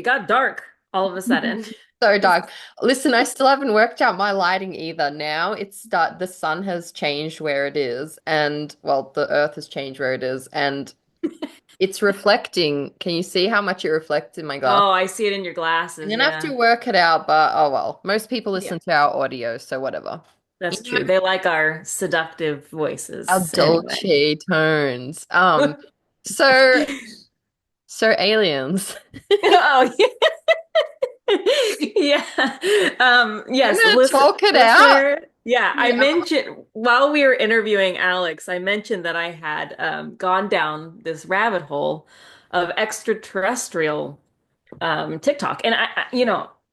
got dark all of a sudden. So dark. Listen, I still haven't worked out my lighting either. Now the sun has changed where it is, and well, the earth has changed where it is, and it's reflecting. Can you see how much it reflects in my glass? Oh, I see it in your I'm glasses. gonna have to Yeah. work it out, but oh well. Most people Yeah, listen to our audio, so whatever. that's true. They like our seductive Our voices anyway. Dolce tones. So so aliens. Oh, yeah. I'm Yes, gonna talk it out. listener. Yeah, I Yeah. mentioned while we were interviewing Alex, I mentioned that I had gone down this rabbit hole of extraterrestrial TikTok. And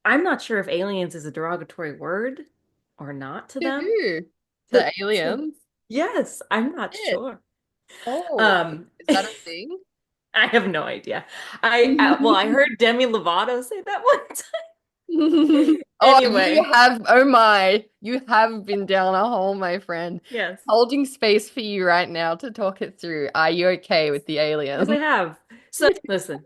I'm not sure if aliens is a derogatory word or not to To them. who? To, To to aliens? yes, I'm not Shit. sure. Oh, Um, is that a thing? I have no idea. I heard Demi Lovato say that one time. Oh, you Anyway, have, oh my, you have been down a hole, my friend. yes. Holding space for you right now to talk it through. Are you okay with the Yes, I aliens? have. So listen,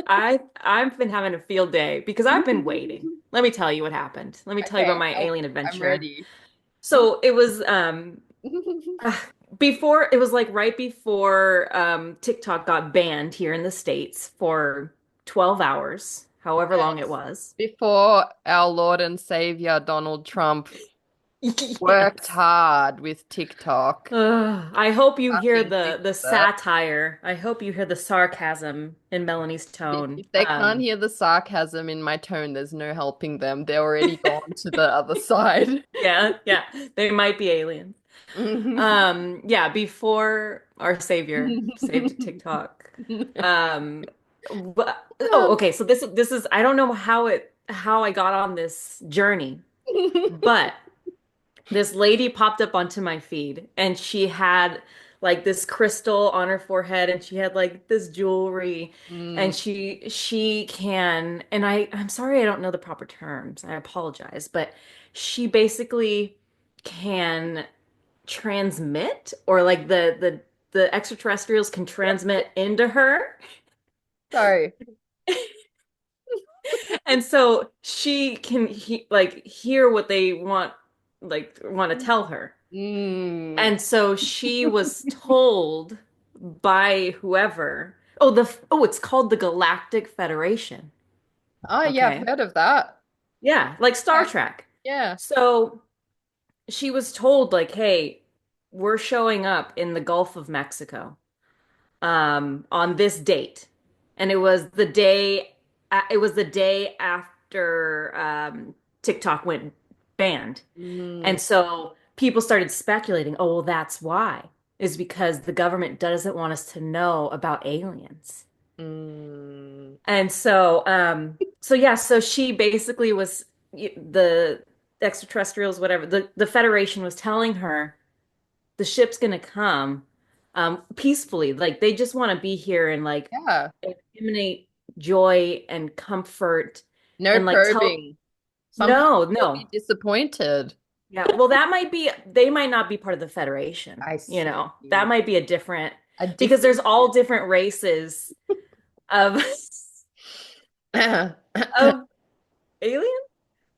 I've been having a field day because I've been waiting. Let me tell you what happened. Let me tell you about Okay, my alien I'm adventure. ready. So it was uh, before it was like right before TikTok got banned here in the States for 12 hours, however long it Yes. was. Before our Lord and Savior Donald Trump worked Yes. hard with TikTok, I hope you hear fucking the censorship. satire. I hope you hear the sarcasm in Melanie's tone. If they can't hear the sarcasm in my tone, there's no helping them. They're already gone to the other side. Yeah, yeah, they might be aliens. Yeah, before our savior saved TikTok. Um, okay, so this is I don't know how I got on this journey, but this lady popped up onto my feed and she had like this crystal on her forehead and she had like this jewelry Mm. and she can and I'm sorry I don't know the proper terms. I apologize, but she basically can transmit or like the extraterrestrials can transmit into her. Sorry. And so she can like hear what they want to tell her. Mm. And so she was told by whoever, oh, it's called the Galactic Federation. Oh, yeah, I've Okay. heard of that. Yeah, like Star Okay. Trek. Yeah. So she was told like, hey, we're showing up in the Gulf of Mexico on this date. And it was the day after TikTok went banned. Mm. And so people started speculating, oh, well, that's why, is because the government doesn't want us to know about aliens. Mm. And so yeah, so she basically was the extraterrestrials, whatever, the Federation was telling her the ship's gonna come peacefully. Like they just want to be here and like Yeah. emanate joy and comfort No and like tell probing. Some no, people will be no. disappointed. Yeah, well, they might not be part of the Federation, I you see. know. That might be a different A because different there's all different races of of alien.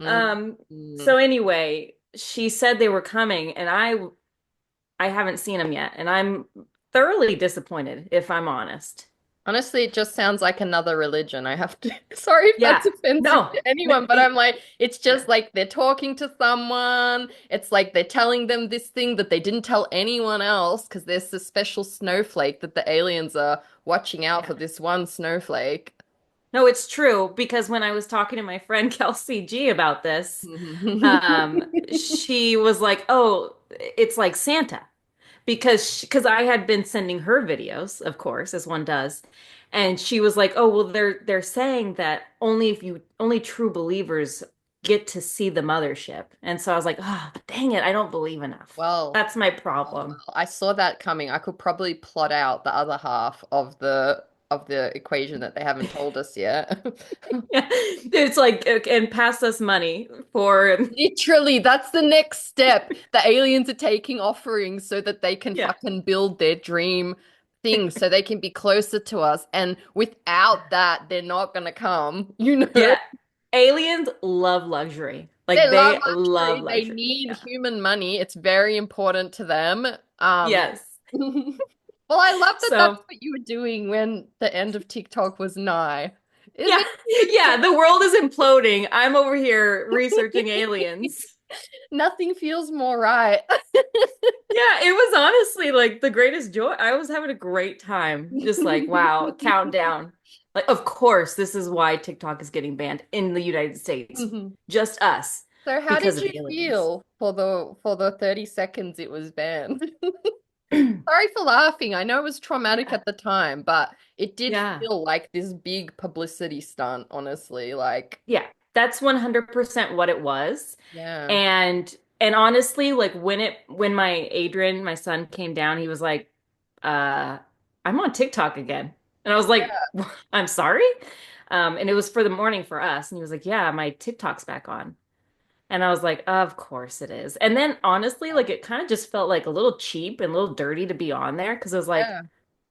Mm. So Mm. anyway, she said they were coming and I haven't seen them yet and I'm thoroughly disappointed if I'm honest. Honestly, it just sounds like another religion. I have to, sorry if Yeah. that's offensive No. to anyone, but I'm like, it's Yeah. just like they're talking to someone. It's like they're telling them this thing that they didn't tell anyone else because there's this special snowflake that the aliens are watching out Yeah. for this one snowflake. No, it's true because when I was talking to my friend Kelsey G about this, she was like, "Oh, it's like Santa." Because I had been sending her videos, of course, as one does. And she was like, "Oh, well they're saying that only true believers get to see the mothership." And so I was like, "Oh, dang it, I don't believe enough." Well, That's my oh problem. well, I saw that coming. I could probably plot out the other half of the equation that they haven't told us yet. Yeah. It's like and pass us money for Literally, that's the next step. The aliens are taking offerings so that they can yeah. fucking build their dream things so they can be closer to us. And without that, they're not gonna come, Yeah. Aliens love luxury. They Like love they love luxury. They luxury. need Yeah. human money. It's very important to them. Yes. Well, I love that that's So, what you were doing when the end of TikTok was nigh. It yeah. makes me Yeah, the world is imploding. I'm over here researching aliens. nothing feels more right. Yeah, it was honestly like the greatest joy. I was having a great time. Just like, wow, countdown. Like, of course, this is why TikTok is getting banned in the United States. Mhm. Just us So how because did of you aliens. feel for the 30 seconds it was banned? Sorry for laughing. I know it was traumatic Yeah. at the time, but it did Yeah. feel like this big publicity stunt, honestly. Like, Yeah. That's 100% what it was. yeah. And honestly, like when my Adrian, my son came down, he was like, I'm on TikTok again. And I was like, I'm sorry. And it was for the morning for us. And he was like, yeah, my TikTok's back on. And I was like, of course it is. And then honestly, like it kind of just felt like a little cheap and a little dirty to be on there because I was like, Yeah.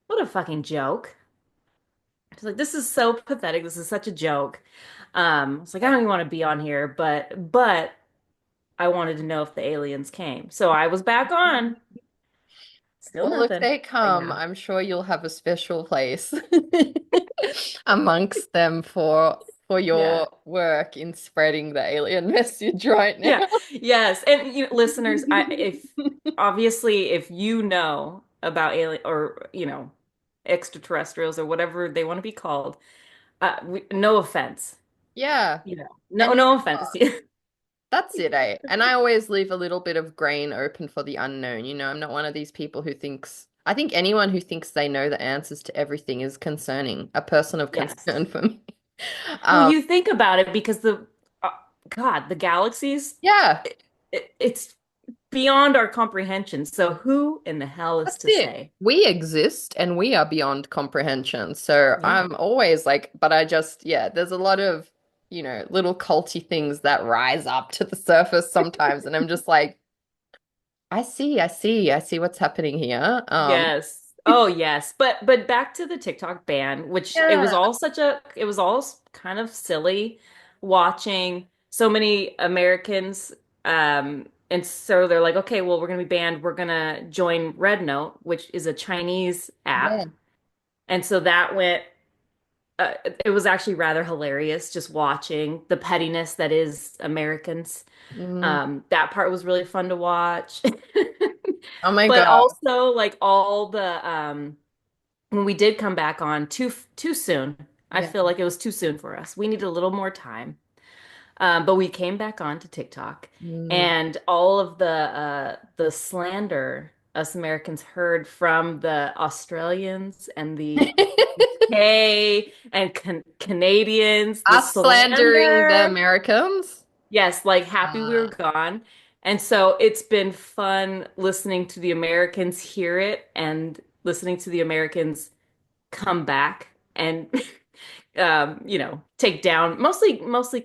what a fucking joke. I was like, this is so pathetic. This is such a joke. I was like, I Yeah. don't even want to be on here, but I wanted to know if the aliens came. So I was back on. Still Well, if nothing. they But come, yeah. I'm sure you'll have a special place amongst them for Yeah. your work in spreading the alien message right now. Yeah. Yes. And listeners, if obviously if you know about alien or extraterrestrials or whatever they want to be called, no offense. Yeah. No, And no offense. that's it, eh? And I always leave a little bit of grain open for the unknown. I'm not one of these people who thinks, I think anyone who thinks they know the answers to everything is concerning, a person of Yes. concern for me. Well, Um, you think about it because uh, God, the galaxies, yeah, it's beyond our comprehension. So who in the hell is that's to it. say? We exist and we are beyond comprehension. So Yeah. I'm always like, but I just, yeah, there's a lot of, little culty things that rise up to the surface sometimes. And I'm just like, I see what's happening here. Yes. Oh, yes. But back to the TikTok ban, which Yeah. it was all kind of silly watching so many Americans and so they're like, okay, well, we're going to be banned. We're going to join Red Note, which is a Chinese app. Yeah. And so that went it was actually rather hilarious just watching the pettiness that is Americans. Mm. That part was really fun to watch. Oh my But God. also like all the when we did come back on too soon. I Yeah. feel like it was too soon for us. We needed a little more time. But we came back on to TikTok Mm. and all of the slander us Americans heard from the Australians and the UK and Canadians, the Us slandering the slander. Americans. Yes, like happy we were Uh, gone. And so it's been fun listening to the Americans hear it and listening to the Americans come back and take down mostly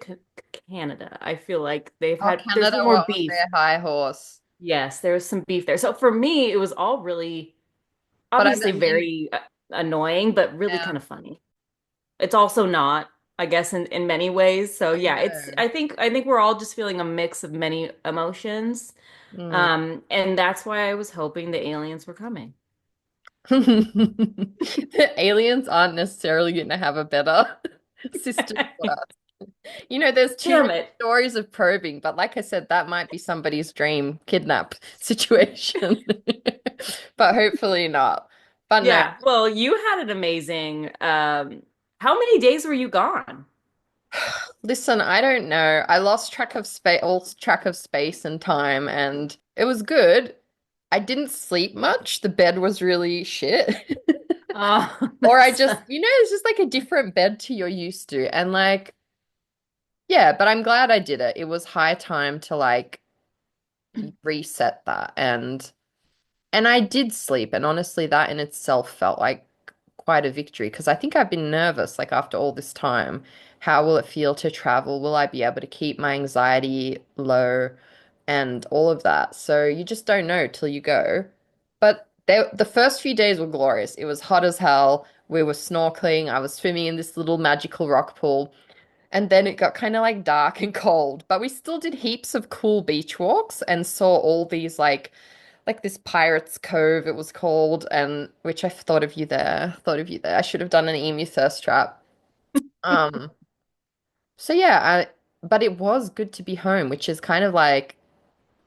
Canada. I feel like oh, there's Canada been were more on beef. their high horse. Yes, there was some beef there. So for me, it was all really But I obviously mean, very annoying, but really yeah, kind of funny. It's also not, I guess, in many ways. So I yeah, it's know. I think we're all just feeling a mix of many emotions. Mm. And that's why I was hoping the aliens were coming. The aliens aren't necessarily going to have a better system for us. There's too Damn many it. stories of probing, but like I said, that might be somebody's dream kidnap situation. But hopefully not. But no, Yeah. Well, you had an amazing how many days were you gone? listen, I don't know. I lost track of space, all track of space and time, and it was good. I didn't sleep much. The bed was really shit. Oh, Or I that's just, it's just like a different bed to you're used to. And like, yeah, but I'm glad I did it. It was high time to like reset that. And I did sleep, and honestly, that in itself felt like quite a victory because I think I've been nervous, like after all this time. How will it feel to travel? Will I be able to keep my anxiety low and all of that? So you just don't know till you go. But The first few days were glorious. It was hot as hell. We were snorkeling. I was swimming in this little magical rock pool. And then it got kind of like dark and cold, but we still did heaps of cool beach walks and saw all these like this Pirates Cove it was called, and which I thought of you there. Thought of you there. I should have done an emu thirst trap. Um, so yeah, but it was good to be home, which is kind of like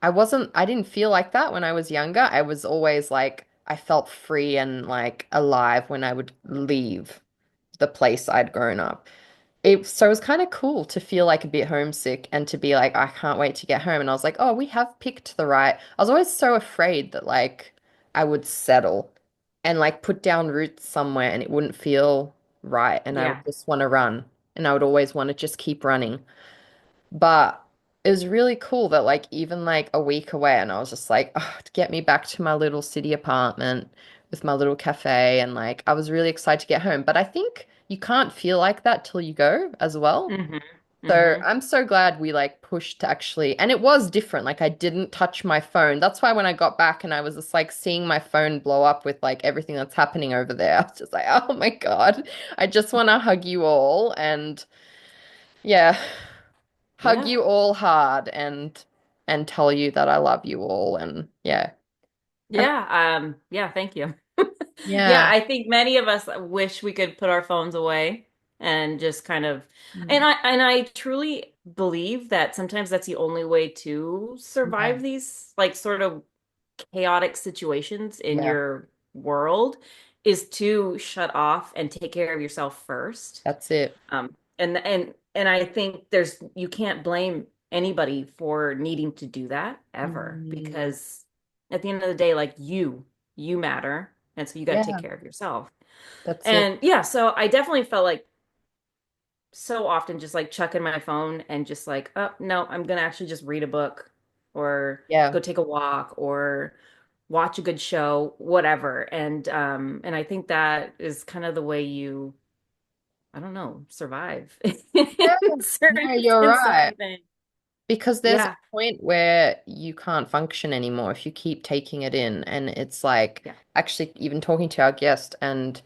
I didn't feel like that when I was younger. I was always like I felt free and like alive when I would leave the place I'd grown up. So it was kind of cool to feel like a bit homesick and to be like, I can't wait to get home. And I was like, oh, we have picked the right. I was always so afraid that like I would settle and like put down roots somewhere and it wouldn't feel right. And I would Yeah. just want to run and I would always want to just keep running. But it was really cool that like even like a week away and I was just like, oh, to get me back to my little city apartment with my little cafe and like I was really excited to get home. But I think you can't feel like that till you go as well. Hmm. So Hmm. I'm so glad we like pushed to actually, and it was different. Like I didn't touch my phone. That's why when I got back and I was just like seeing my phone blow up with like everything that's happening over there, I was just like, oh my God, I just want to hug you all and yeah, hug Yeah. you all hard and tell you that I love you all and yeah. And Yeah, thank you. Yeah, yeah. I think many of us wish we could put our phones away and just kind of Mm. and I truly believe that sometimes that's the only way to Yeah. survive these like sort of chaotic situations in Yeah. your world is to shut off and take care of yourself first. That's it. And I think there's you can't blame anybody for needing to do that ever Mm. because at the end of the day, like you matter. And so you got to take Yeah, care of yourself. that's it. And yeah, so I definitely felt like so often just like chucking my phone and just like, oh no, I'm gonna actually just read a book or Yeah. go take a walk or watch a good show, whatever. And I think that is kind of the way you, I don't know, survive Yeah. in No, you're right. certain things. Because there's a Yeah, point where you can't function anymore if you keep taking it in. And it's like yeah, actually even talking to our guest and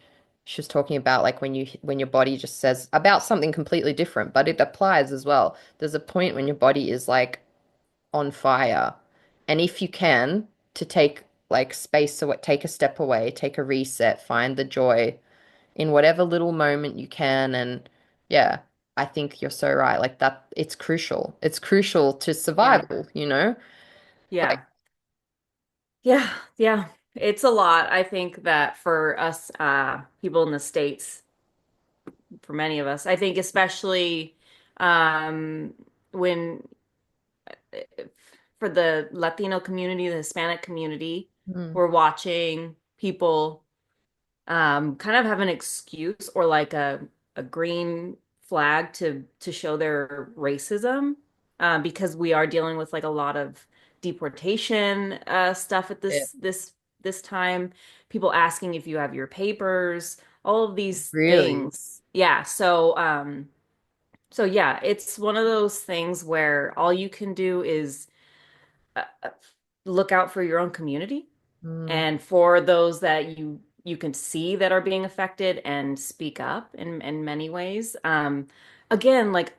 she was talking about like when your body just says about something completely different, but it applies as well. There's a point when your body is like on fire. And if you can to take like space away, take a step away, take a reset, find the joy in whatever little moment you can. And yeah, I think you're so right. Like that, it's crucial. It's crucial to yeah, survival, you know? Like, yeah, yeah, yeah. It's a lot. I think that for us, people in the States, for many of us, I think especially um, when for the Latino community, the Hispanic community, mm, we're watching people kind of have an excuse or like a green flag to show their racism because we are dealing with like a lot of deportation stuff at it this time. People asking if you have your papers, all of these really, things. Yeah, so yeah, it's one of those things where all you can do is look out for your own community mm, and for those that you can see that are being affected and speak up in many ways. Again, like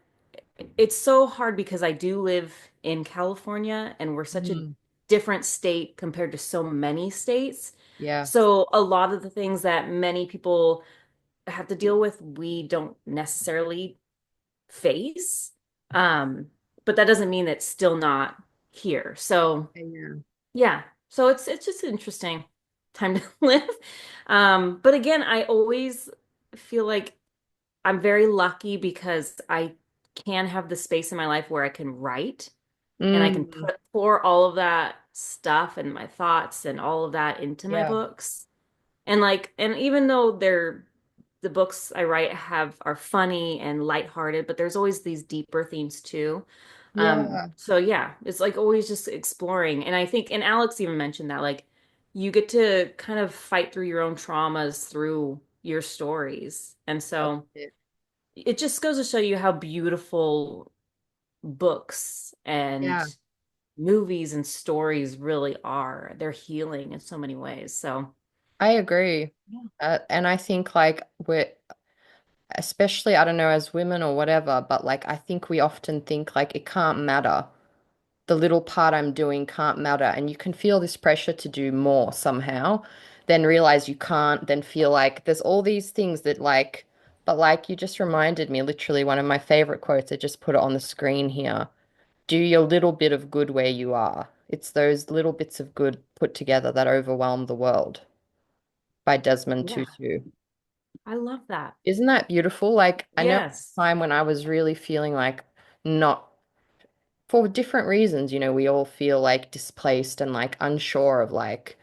it's so hard because I do live in California and we're such a mm, different state compared to so many states. yeah, So a lot of the things that many people have to deal with, we don't necessarily face. Um, but that doesn't mean it's still not here. So yeah, yeah. So it's just an interesting time to live. But again, I always feel like I'm very lucky because I can have the space in my life where I can write and I can mm, pour all of that stuff and my thoughts and all of that into my yeah, books. And even though they're the books I write have are funny and lighthearted, but there's always these deeper themes too. yeah, So yeah, it's like always just exploring. And I think, and Alex even mentioned that, like you get to kind of fight through your own traumas through your stories. And that's so it. it just goes to show you how beautiful books and Yeah. movies and stories really are. They're healing in so many ways. So, I agree. yeah. And I think like we're especially, I don't know, as women or whatever, but like I think we often think like it can't matter. The little part I'm doing can't matter. And you can feel this pressure to do more somehow, then realize you can't, then feel like there's all these things that like, but like you just reminded me, literally one of my favorite quotes, I just put it on the screen here. Do your little bit of good where you are. It's those little bits of good put together that overwhelm the world by Desmond Yeah, Tutu. I love that. Isn't that beautiful? Like, I know Yes. a time when I was really feeling like not for different reasons, we all feel like displaced and like unsure of like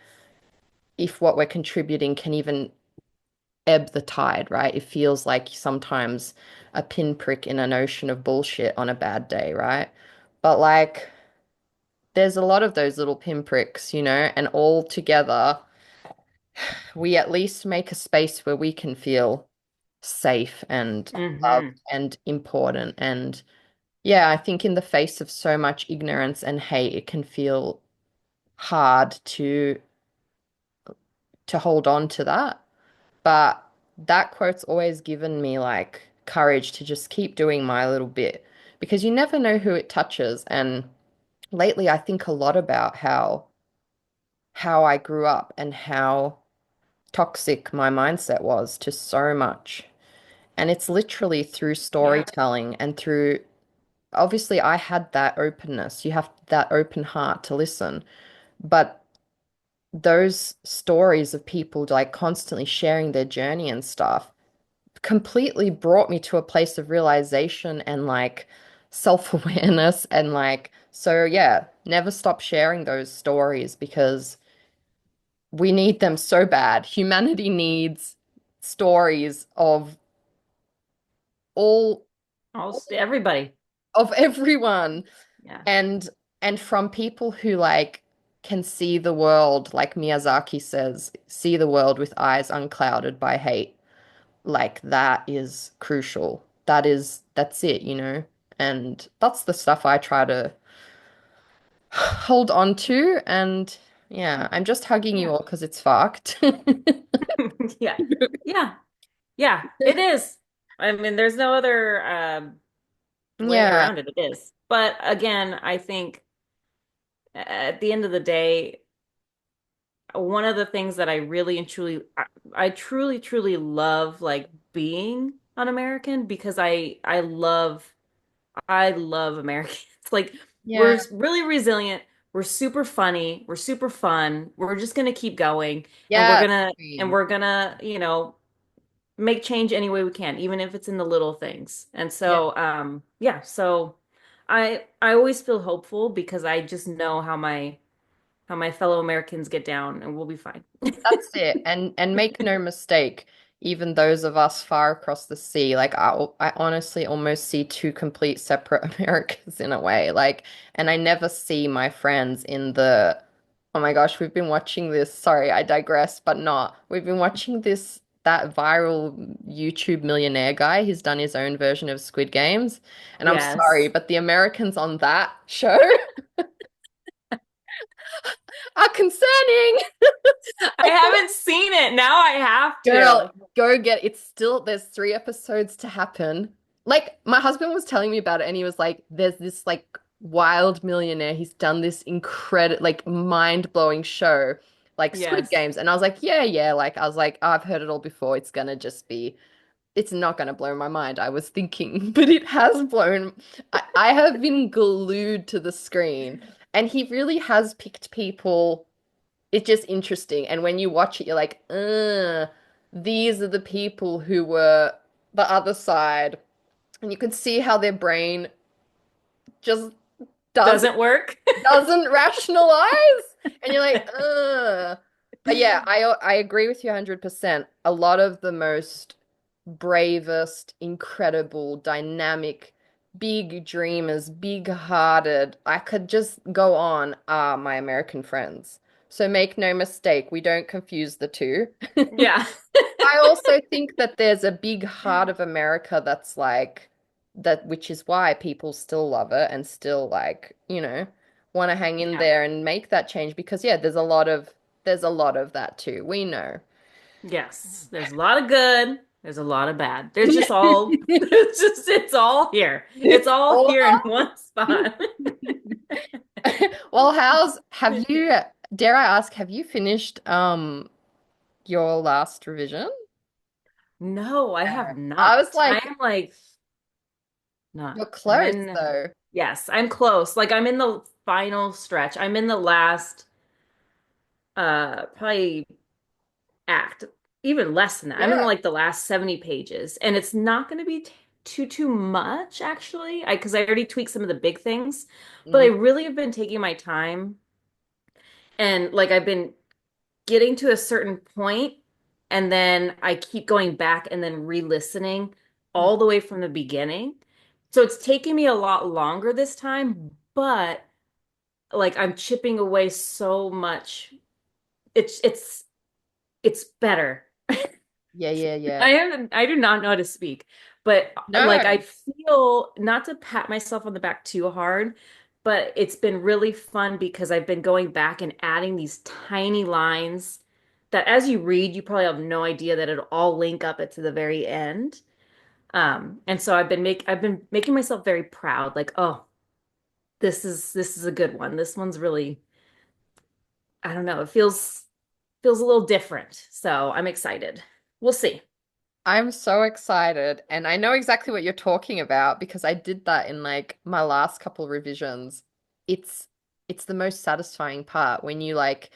if what we're contributing can even ebb the tide, right? It feels like sometimes a pinprick in an ocean of bullshit on a bad day, right? But like, there's a lot of those little pinpricks, and all together, we at least make a space where we can feel safe and loved Hmm. and important. And yeah, I think in the face of so much ignorance and hate, it can feel hard to hold on to that. But that quote's always given me like courage to just keep doing my little bit because you never know who it touches. And lately, I think a lot about how I grew up and how toxic my mindset was to so much. And it's literally through Yeah. storytelling and through obviously I had that openness. You have that open heart to listen. But those stories of people like constantly sharing their journey and stuff completely brought me to a place of realization and like self-awareness and like so yeah, never stop sharing those stories because we need them so bad. Humanity needs stories all Almost everybody. of everyone Yeah. and from people who like can see the world like Miyazaki says, see the world with eyes unclouded by hate. Like that is crucial. That's it. And that's the stuff I try to hold on to and yeah, I'm just hugging you Yeah. all because it's fucked. Yeah. Yeah. Yeah. It is. I mean, there's no other way Yeah. around it. It is. But again, I think at the end of the day, one of the things that I really and truly, I truly, truly love like being an American because I love Americans. Like Yeah. we're really resilient. We're super funny. We're super fun. We're just gonna keep going, and Yeah. we're gonna, make change any way we can, even if it's in the little things. And Yeah. so, yeah. So, I always feel hopeful because I just know how my fellow Americans get down, and we'll be fine. That's it. And make no mistake, even those of us far across the sea, like I honestly almost see two complete separate Americas in a way. Like, and I never see my friends in the, oh my gosh, we've been watching this. Sorry, I digress, but not. We've been watching that viral YouTube millionaire guy. He's done his own version of Squid Games. And I'm sorry, Yes. but the Americans on that show are concerning. I haven't seen it. Now I have Girl, to. go get it's still there's 3 episodes to happen. Like my husband was telling me about it and he was like, there's this like wild millionaire. He's done this incredible like mind-blowing show, like Squid Yes. Games. And I was like, yeah, yeah. Like I was like, oh, I've heard it all before. It's not gonna blow my mind. I was thinking, but it has blown. I have been glued to the screen. And he really has picked people it's just interesting. And when you watch it, you're like, these are the people who were the other side. And you can see how their brain just doesn't Doesn't work. doesn't rationalize. And you're like, ugh. But yeah, I agree with you 100%. A lot of the most bravest, incredible, dynamic, big dreamers, big-hearted, I could just go on, are my American friends. So make no mistake, we don't confuse the two. Yeah. I also think that there's a big heart of America that's like that, which is why people still love it and still like, want to hang in Yeah. there and make that change because yeah, there's a lot of that too. We know. Yes. There's a lot of good. There's a lot of bad. There's just all, it's all here. It's all All here in one spot. Well, dare I ask, have you finished your last revision? No, I have I was not. I like, am like not. you're I'm close in, though. yes, I'm close. Like I'm in the final stretch. I'm in the last probably act, even less than that. I'm in Yeah. like the last 70 pages, and it's not going to be too much actually. I because I already tweaked some of the big things, but I Mhm. really have been taking my time and like I've been getting to a certain point and then I keep going back and then re-listening all the way from the beginning. So it's taking me a lot longer this time, but like I'm chipping away so much. It's better. Yeah, yeah, yeah. I do not know how to speak, but like I No, feel not to pat myself on the back too hard, but it's been really fun because I've been going back and adding these tiny lines that as you read, you probably have no idea that it'll all link up at to the very end. And so I've been making myself very proud, like, oh, this is a good one. This one's really, I don't know, it feels a little different. So I'm excited. We'll see. I'm so excited. And I know exactly what you're talking about because I did that in like my last couple revisions. It's it's the most satisfying part when you like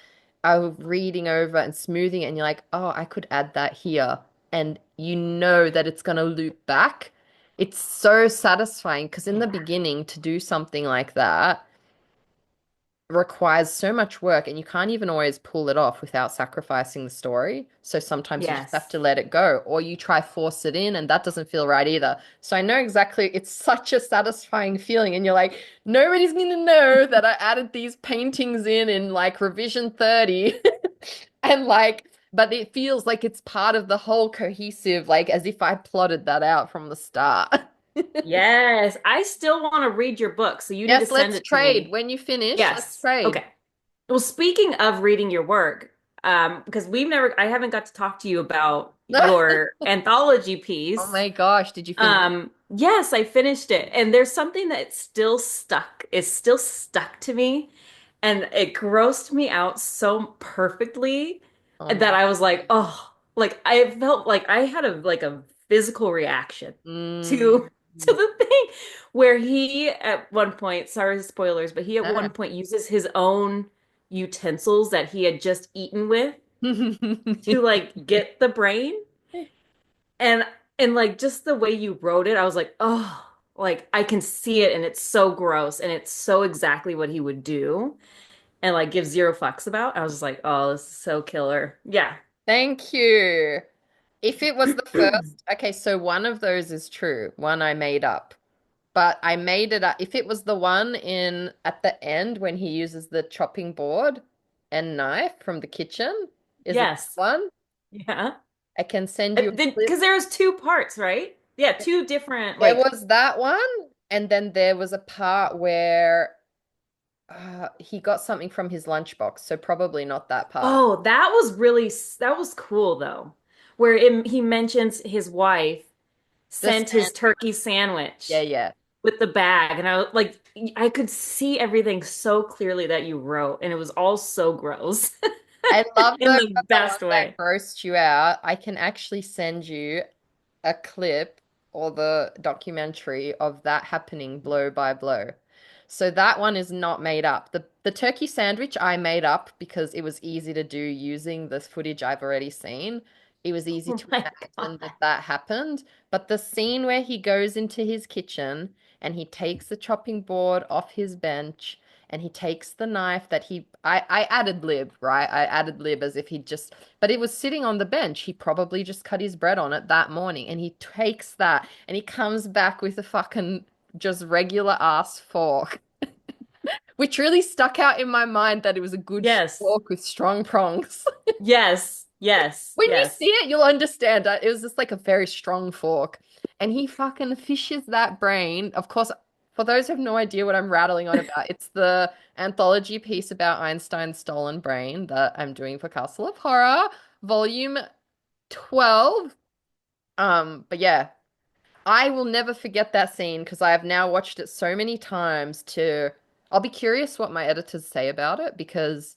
are reading over and smoothing it and you're like, oh, I could add that here. And you know that it's gonna loop back. It's so satisfying because in the Yeah. beginning to do something like that requires so much work and you can't even always pull it off without sacrificing the story. So sometimes you just have Yes. to let it go or you try force it in and that doesn't feel right either. So I know exactly it's such a satisfying feeling and you're like nobody's going to know that I added these paintings in like revision 30 and like but it feels like it's part of the whole cohesive like as if I plotted that out from the start. Yes. I still want to read your book, so you need to Yes, send let's it to trade. me. When you finish, let's Yes. trade. Okay. Well, speaking of reading your work, because I haven't got to talk to you about your anthology Oh piece. my gosh, did you finish? Yes, I finished it, and there's something that is still stuck to me, and it grossed me out so perfectly Oh that no. I was like, oh, like I felt like I had a physical reaction Mm. to the thing where he at one point, sorry spoilers, but he at one No. point uses his own utensils that he had just eaten with to like get the brain and like just the way you wrote it, I was like, oh, like I can see it and it's so gross and it's so exactly what he would do and like give zero fucks about. I was just like, oh, this is so killer. Yeah. Thank you. If it was the first, okay, so one of those is true. One I made up. But I made it up. If it was the one in at the end when he uses the chopping board and knife from the kitchen, is it that Yes. one? Yeah. I can send you a clip. Because there was two parts, right? Yeah, two different There like was that one, and then there was a part where he got something from his lunchbox, so probably not that part. oh, that was cool though. Where he mentions his wife The sent his sandwich. turkey Yeah, sandwich yeah. with the bag and I was like I could see everything so clearly that you wrote and it was all so gross I love in the the the one best that way. grossed you out. I can actually send you a clip or the documentary of that happening blow by blow. So that one is not made up. The turkey sandwich I made up because it was easy to do using the footage I've already seen. It was easy Oh to my imagine God. that that happened. But the scene where he goes into his kitchen and he takes the chopping board off his bench and he takes the knife that I added lib, right? I added lib as if he just but it was sitting on the bench. He probably just cut his bread on it that morning and he takes that and he comes back with a fucking just regular ass fork, which really stuck out in my mind that it was a good Yes. fork with strong prongs. Yes. Yes. When you see Yes. it, you'll understand that it was just like a very strong fork. And he fucking fishes that brain. Of course, For those who have no idea what I'm rattling on about, it's the anthology piece about Einstein's stolen brain that I'm doing for Castle of Horror, volume 12. But yeah, I will never forget that scene because I have now watched it so many times I'll be curious what my editors say about it because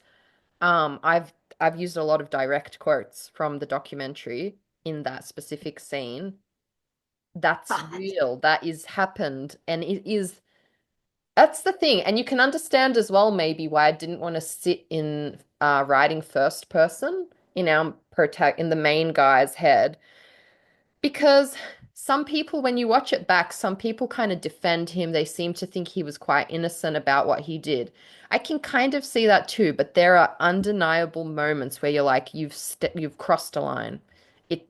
I've used a lot of direct quotes from the documentary in that specific scene. That's God. real. That is happened. And it is, that's the thing. And you can understand as well, maybe why I didn't want to sit in writing first person in in the main guy's head. Because some people, when you watch it back, some people kind of defend him. They seem to think he was quite innocent about what he did. I can kind of see that too, but there are undeniable moments where you're like, you've crossed a line.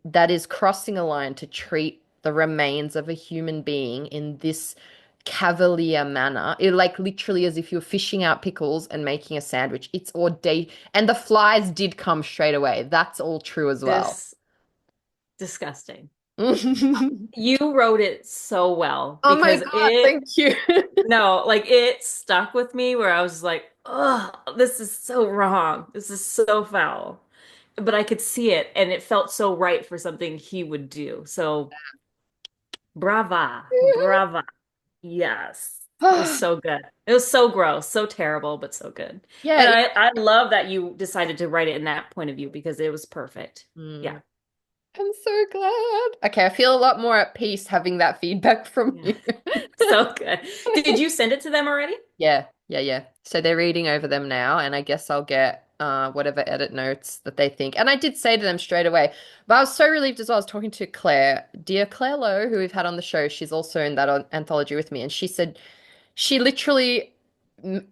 That is crossing a line to treat the remains of a human being in this cavalier manner. It like literally as if you're fishing out pickles and making a sandwich. It's audacious, and the flies did come straight away. That's all true as well. This disgusting. Oh You wrote it so well my because God, thank you. no, like it stuck with me where I was like, oh, this is so wrong. This is so foul. But I could see it and it felt so right for something he would do. So brava, brava. Yes. It was so good. It was so gross, so terrible, but so good. Yeah, And I love that you decided to write it in that point of view because it was perfect. Yeah. Mm, I'm so glad. Okay, I feel a lot more at peace having that feedback from Yeah. you. So good. Did you send it to them already? Yeah, yeah, yeah. So they're reading over them now, and I guess I'll get whatever edit notes that they think. And I did say to them straight away, but I was so relieved as well. I was talking to Claire, dear Claire Lowe, who we've had on the show. She's also in that anthology with me, and she said she literally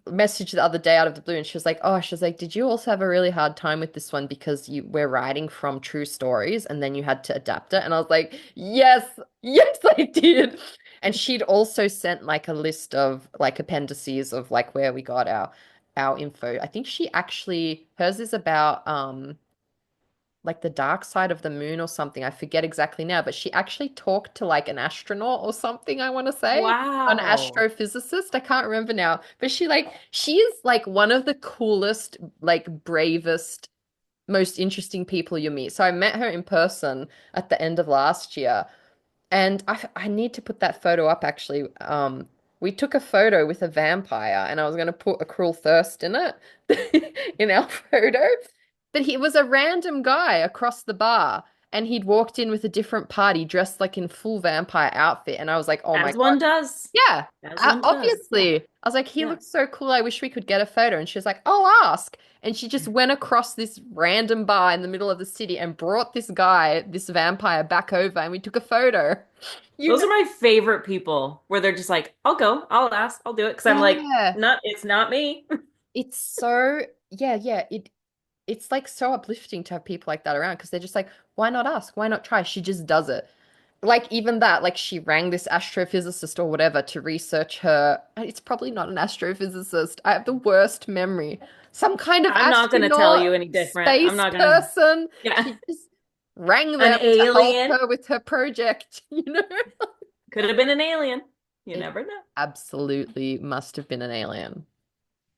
messaged the other day out of the blue, and she was like, "Oh, she was like, did you also have a really hard time with this one because you were writing from true stories and then you had to adapt it?" And I was like, "Yes, yes, I did." And she'd also sent like a list of like appendices of like where we got our info. I think she actually hers is about like the dark side of the moon or something. I forget exactly now, but she actually talked to like an astronaut or something, I want to say, an Wow. astrophysicist. I can't remember now, but she is like one of the coolest, like bravest, most interesting people you meet. So I met her in person at the end of last year. And I need to put that photo up actually. We took a photo with a vampire, and I was going to put a cruel thirst in it in our photo. But he was a random guy across the bar, and he'd walked in with a different party dressed like in full vampire outfit. And I was like, oh my As God. one does. Yeah, As one does. Yeah. obviously. I was like, he Yeah. looks so cool. I wish we could get a photo. And she was like, I'll ask. And she just went across this random bar in the middle of the city and brought this guy, this vampire, back over, and we took a photo. You Those know, are my favorite people where they're just like, I'll go, I'll ask, I'll do it. Because I'm like, yeah. not, it's not me. It's so, yeah, yeah. It's like so uplifting to have people like that around because they're just like, why not ask? Why not try? She just does it. Like even that, like she rang this astrophysicist or whatever to research her. It's probably not an astrophysicist. I have the worst memory. Some kind of I'm not going to tell astronaut, you any different. I'm space not going to, person. yeah. She just rang An them to help alien. her with her project, you know? Could have been an alien. You It never know. absolutely must have been an alien.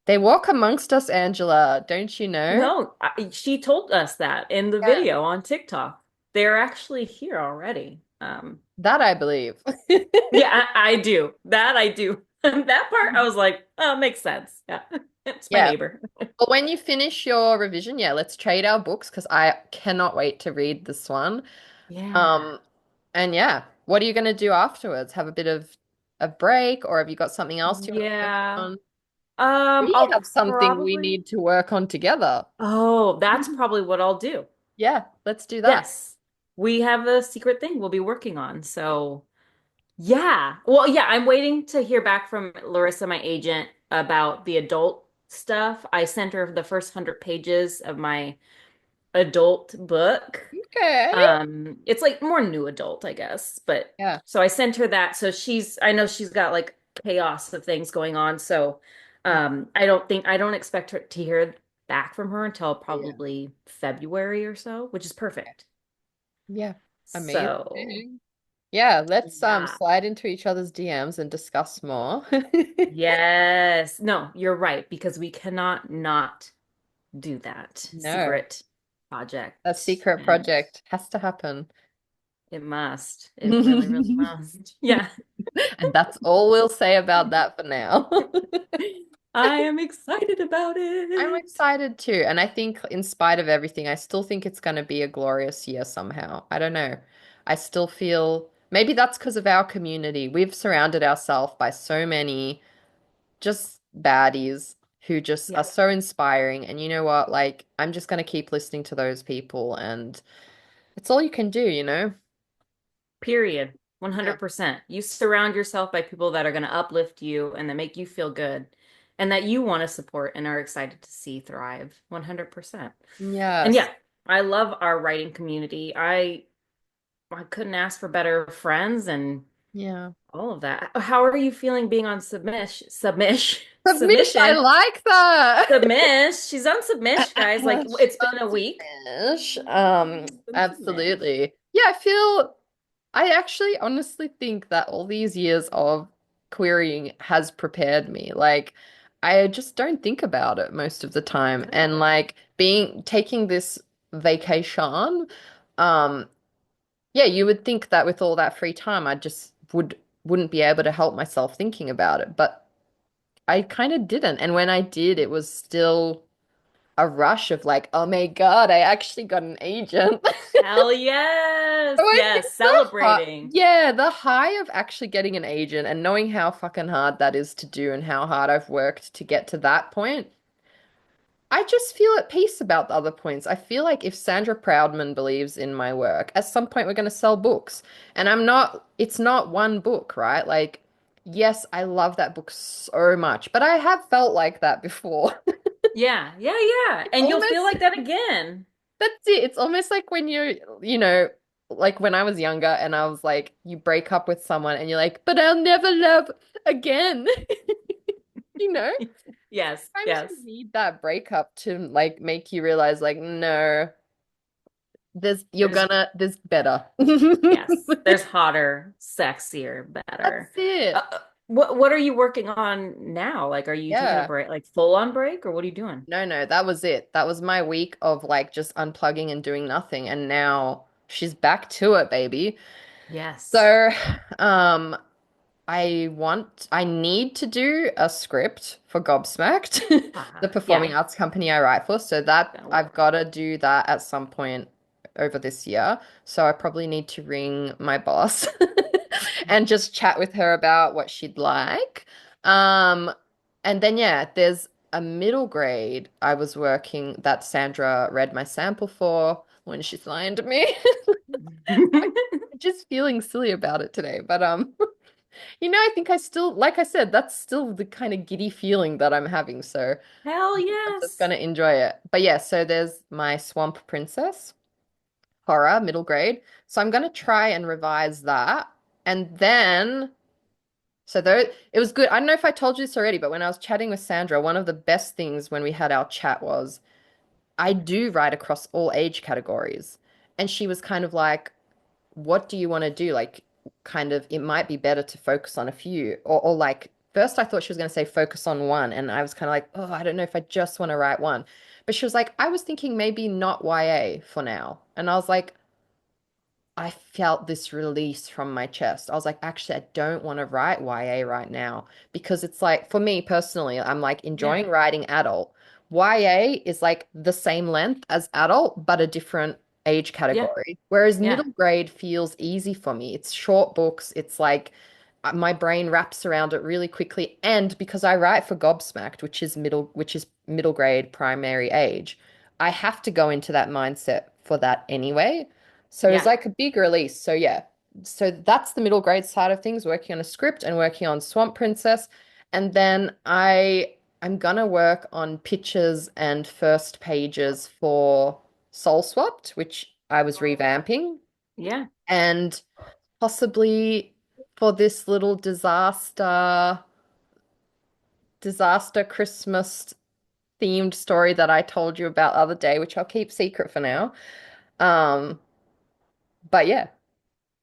They walk amongst us, Angela, don't you know? No, she told us that in the Yeah. video on TikTok. They're actually here already. That I believe. Yeah, I do. That I do. That part, I was like, oh, makes sense. Yeah, it's my Yeah. neighbor. Well, when you finish your revision, yeah, let's trade our books because I cannot wait to read this one. Yeah. Um, and yeah, what are you going to do afterwards? Have a bit of a break, or have you got something else you want to work Yeah. on? We I'll have something we probably. need to work on together. Oh, that's probably what I'll do. Yeah, let's do that. Yes. We have a secret thing we'll be working on. So, yeah. Well, yeah, I'm waiting to hear back from Larissa, my agent, about the adult stuff. I sent her the first 100 pages of my adult book. Okay. It's like more new adult, I guess. But Yeah. so I sent her that. So I know she's got like chaos of things going on. So I don't expect her to hear back from her until Yeah. probably February or so, which is perfect. Yeah. So Amazing. Yeah, let's Yeah. slide into each other's DMs and discuss more. Yes. No, you're right, because we cannot not do that No, secret that project. secret And project has to happen. it must. It really, really must. Yeah. And that's all we'll say about that for now. I am excited about I'm it. excited too. And I think, in spite of everything, I still think it's going to be a glorious year somehow. I don't know. I still feel maybe that's because of our community. We've surrounded ourselves by so many just baddies who just are Yeah. so inspiring. And you know what? Like, I'm just going to keep listening to those people, and it's all you can do, you know? Period. Yeah. 100%. You surround yourself by people that are going to uplift you and that make you feel good and that you want to support and are excited to see thrive. 100%. And Yes. yeah, I love our writing community. I couldn't ask for better friends and Yeah. all of that. How are you feeling being on Submish, I submission? like that. Submish. She's on submish, guys. Like She's it's been fun a to week. finish. She's been submish. Absolutely. Yeah, I actually honestly think that all these years of querying has prepared me. Like, I just don't think about it most of the time. And Good. like taking this vacation, um, yeah, you would think that with all that free time, I just wouldn't be able to help myself thinking about it. But I kind of didn't. And when I did, it was still a rush of like, oh my God, I actually got an agent. Hell yes. So I think Yes. Celebrating. the high of actually getting an agent and knowing how fucking hard that is to do and how hard I've worked to get to that point, I just feel at peace about the other points. I feel like if Sandra Proudman believes in my work, at some point we're going to sell books. And it's not one book, right? Like, yes, I love that book so much, but I have felt like that before. Yeah. Yeah. Yeah. It's And you'll feel almost like that again. That's it. It's almost like when you know, like when I was younger and I was like, you break up with someone and you're like, but I'll never love again. You know? Yes. Sometimes Yes. you need that breakup to like make you realize like, no, There's there's better. yes. There's hotter, sexier, better. That's it. What are you working on now? Like, are you taking a Yeah. break, like full on break, or what are you doing? No, no, that was it. That was my week of like just unplugging and doing nothing. And now she's back to it, baby. Yes. So, um, I need to do a script for Gobsmacked, the Yeah. performing arts company I write for. So that Gonna I've work. got to do that at some point over this year. So I probably need to ring my boss and just chat with her about what she'd like. Um, and then yeah, there's a middle grade I was working that Sandra read my sample for when she signed me. I'm just feeling silly about it today, but I think I still, like I said, that's still the kind of giddy feeling that I'm having. So Hell I think I'm just yes. gonna enjoy it. But yeah, so there's my Swamp Princess horror, middle grade. So I'm gonna try and revise that. And then, so though it was good. I don't know if I told you this already, but when I was chatting with Sandra, one of the best things when we had our chat was I do write across all age categories. And she was kind of like, what do you want to do? Like, kind of, it might be better to focus on a few, or like, first I thought she was going to say focus on one, and I was kind of like, oh, I don't know if I just want to write one. But she was like, I was thinking maybe not YA for now. And I was like, I felt this release from my chest. I was like, actually, I don't want to write YA right now because it's like, for me personally, I'm like Yeah. enjoying writing adult. YA is like the same length as adult, but a different age Yeah. category. Whereas Yeah. middle grade feels easy for me. It's short books. It's like my brain wraps around it really quickly. And because I write for Gobsmacked, which is middle grade primary age, I have to go into that mindset for that anyway. So it's Yeah. like a big release. So yeah. So that's the middle grade side of things, working on a script and working on Swamp Princess. And then I'm gonna work on pitches and first pages for Soul Swapped, which I was revamping, Yeah. and possibly for this little disaster Christmas themed story that I told you about the other day, which I'll keep secret for now. Um, but yeah.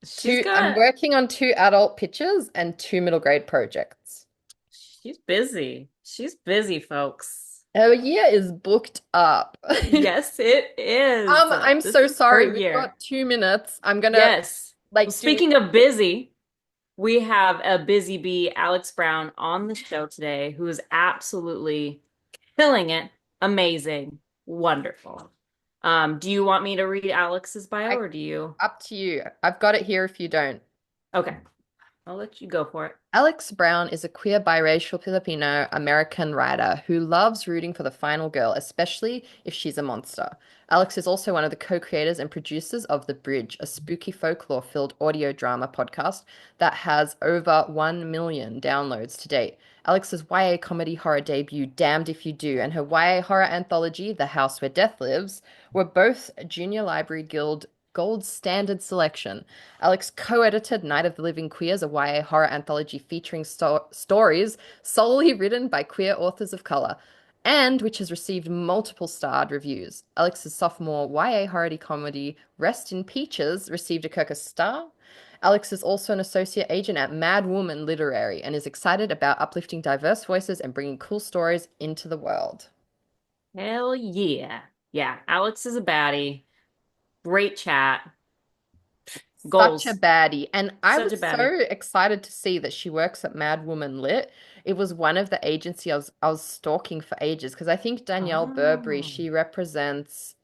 She's I'm got, working on two adult pitches and two middle grade projects. she's busy. She's busy, folks. Our year is booked up. Yes, it is. I'm This so is her sorry. We've year. got 2 minutes. I'm gonna Yes. Well, like do speaking of busy, we have a busy bee, Alex Brown, on the show today, who is absolutely killing it. Amazing. Wonderful. Do you want me to read Alex's bio I or do you? up to you. I've got it here if you don't. Okay, I'll let you go for it. Alex Brown is a queer biracial Filipino American writer who loves rooting for the final girl, especially if she's a monster. Alex is also one of the co-creators and producers of The Bridge, a spooky folklore-filled audio drama podcast that has over 1 million downloads to date. Alex's YA comedy horror debut, Damned If You Do, and her YA horror anthology, The House Where Death Lives, were both Junior Library Guild Gold Standard selection. Alex co-edited Night of the Living Queers, a YA horror anthology featuring stories solely written by queer authors of color, and which has received multiple starred reviews. Alex's sophomore YA horror comedy, Rest in Peaches, received a Kirkus star. Alex is also an associate agent at Mad Woman Literary and is excited about uplifting diverse voices and bringing cool stories into the world. Hell yeah. Yeah, Alex is a baddie. Great chat. Such a Goals. baddie. And I Such was a so baddie. excited to see that she works at Mad Woman Lit. It was one of the agency I was stalking for ages because I think Danielle Burberry, Oh. she represents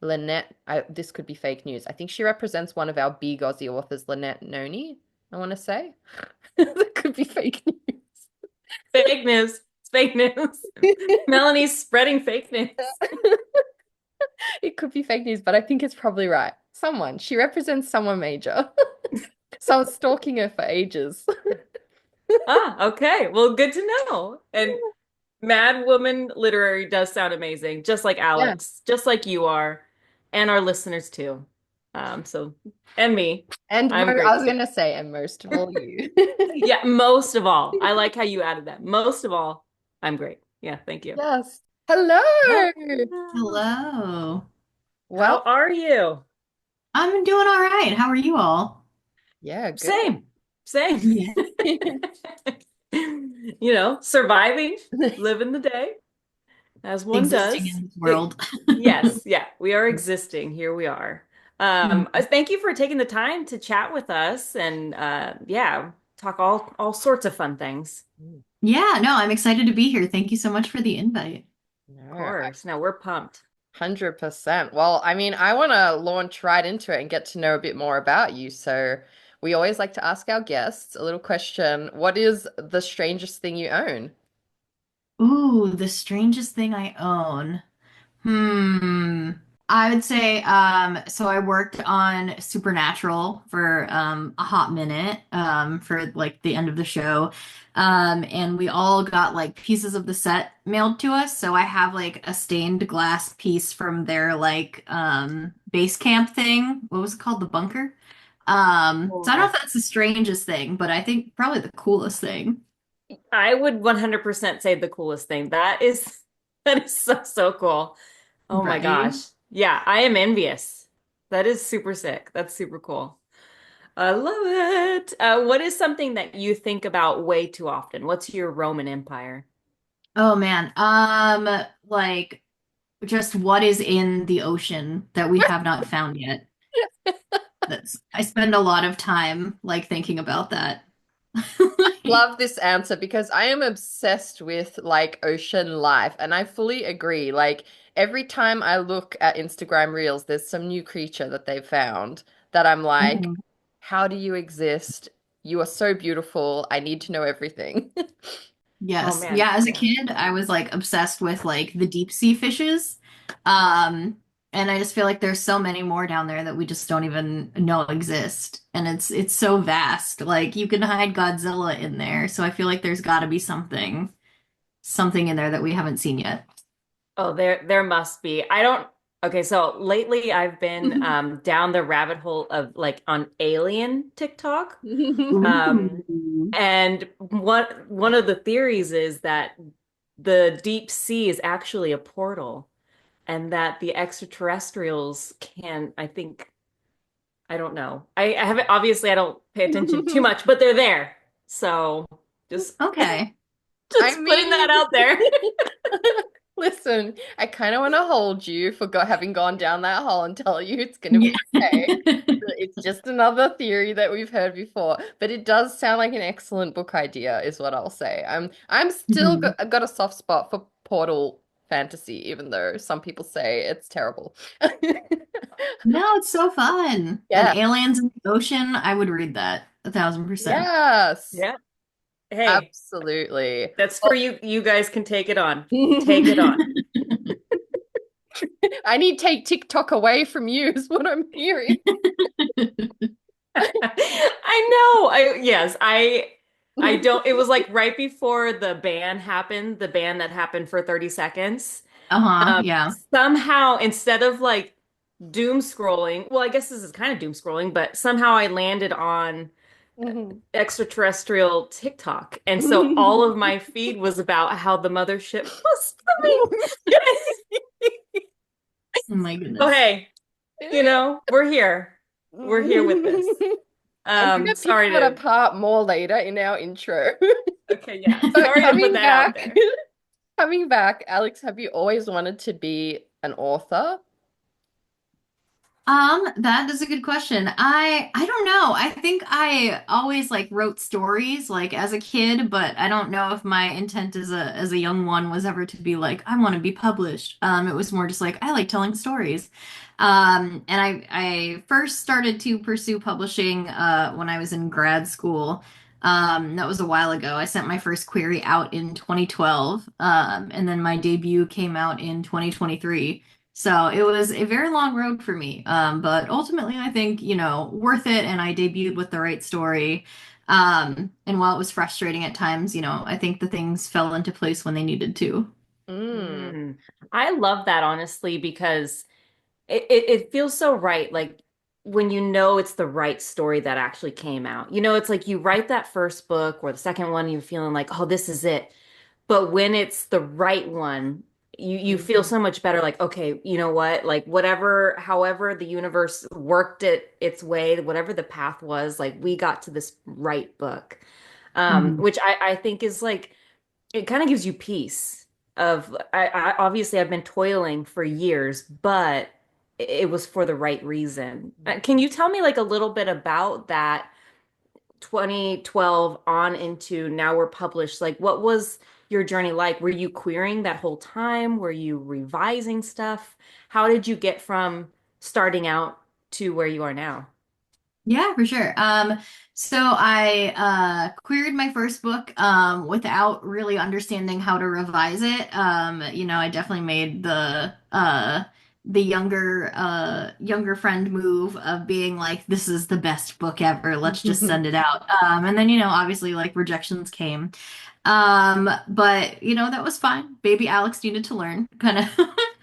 Lynette. This could be fake news. I think she represents one of our big Aussie authors, Lynette Noni, I want to say. That could be fake news. Fake news. It's fake news. Melanie's spreading fake news. It could be fake news, but I think it's probably right. Someone. She represents someone major. So I was stalking her for ages. Ah, okay. Well, good to know. And Mad Woman Literary does sound amazing, just like Yeah. Alex, just like you are, and our listeners too. And me. And I'm I great was too. gonna say, and most of all, you. Yeah, most of all. I like how you added that. Most of all, I'm great. Yeah, thank you. Yes. Hello. Hello. Hello. Well, How are you? I'm doing all right. How are you all? yeah, good. Same. Same. Yeah. Surviving, living the day as one Existing does. in this world. Yes, yeah, we are existing. Here we are. Mhm. Thank you for taking the time to chat with us and yeah, talk all sorts of fun things. Mm, Yeah, no, I'm excited to be here. Thank you so much for the invite. Of no, course. Now we're pumped. 100%. Well, I mean, I want to launch right into it and get to know a bit more about you. So, we always like to ask our guests a little question. What is the strangest thing you own? Ooh, the strangest thing I own. Hmm. I would say, so I worked on Supernatural for a hot minute, for like the end of the show. And we all got like pieces of the set mailed to us. So I have like a stained glass piece from their like base camp thing. What was it called? The bunker. So I don't know Oh. if that's the strangest thing, but I think probably the coolest thing. I would 100% say the coolest thing. That is so cool. Oh my Right? gosh. Yeah, I am envious. That is super sick. That's super cool. I love it. What is something that you think about way too often? What's your Roman Empire? Oh man. Like just what is in the ocean that we have not found yet. I spend a lot of time like thinking about that. Like, Love this answer because I am obsessed with like ocean life and I fully agree. Like every time I look at Instagram Reels, there's some new creature that they've found that I'm like, mhm. how do you exist? You are so beautiful. I need to know everything. Oh Yes. man, Yeah, as a yeah. kid, I was like obsessed with like the deep sea fishes. Um, and I just feel like there's so many more down there that we just don't even know exist. And it's so vast. Like you can hide Godzilla in there. So I feel like there's got to be something in there that we haven't seen yet. Oh, there must be. I don't Okay, so lately I've been down the rabbit hole of like on alien TikTok. Um Ooh. and one of the theories is that the deep sea is actually a portal and that the extraterrestrials can, I think, I don't know. I haven't, obviously I don't pay attention too much, but they're there. So just Okay. I just putting mean, that out there. listen, I kind of want to hold you for having gone down that hole and tell you it's going to Yeah. be okay. It's just another theory that we've heard before, but it does sound like an excellent book idea, is what I'll say. I'm still Mhm. got a soft spot for Portal fantasy, even though some people say it's terrible. No, it's so fun. And Yeah. Aliens in the Ocean, I would read that 1,000%. Yes. Yeah. Hey, Absolutely. that's for Well, you. You guys can take it on. Take it on. I need to take TikTok away from you, is what I'm hearing. I know. I don't, it was like right before the ban happened, the ban that happened for 30 seconds. Uh-huh, Um, yeah. Somehow instead of like doom scrolling, well, I guess this is kind of doom scrolling, but somehow I landed on Mhm. extraterrestrial TikTok. And so all of my feed was about how the mothership was coming. Oh my So goodness. hey, we're here. We're here with this. I'm gonna pick Sorry that to, apart more later in our intro. okay, yeah. But Sorry to put that out there. coming back, Alex, have you always wanted to be an author? That is a good question. I don't know. I think I always like wrote stories like as a kid, but I don't know if my intent as a young one was ever to be like, I want to be published. It was more just like I like telling stories. And I first started to pursue publishing when I was in grad school. That was a while ago. I sent my first query out in 2012, and then my debut came out in 2023. So it was a very long road for me. But ultimately, I think, worth it. And I debuted with the right story. And while it was frustrating at times, I think the things fell into place when they needed to. Mm. Mm. I love that honestly because it feels so right. Like when you know it's the right story that actually came out. It's like you write that first book or the second one, you're feeling like, oh, this is it. But when it's the right one, you feel Mhm. so much better. Like, okay, you know what? Like whatever, however the universe worked it its way, whatever the path was, like we got to this right book. Mhm. Which I think is like it kind of gives you peace of obviously I've been toiling for years, but it was for the right reason. Can you tell me like a little bit about that 2012 on into now we're published? Like what was your journey like? Were you querying that whole time? Were you revising stuff? How did you get from starting out to where you are now? Yeah, for sure. So I queried my first book without really understanding how to revise it. I definitely made the younger friend move of being like, this is the best book ever. Let's just send it out. And then, obviously like rejections came. But that was fine. Baby Alex needed to learn kind of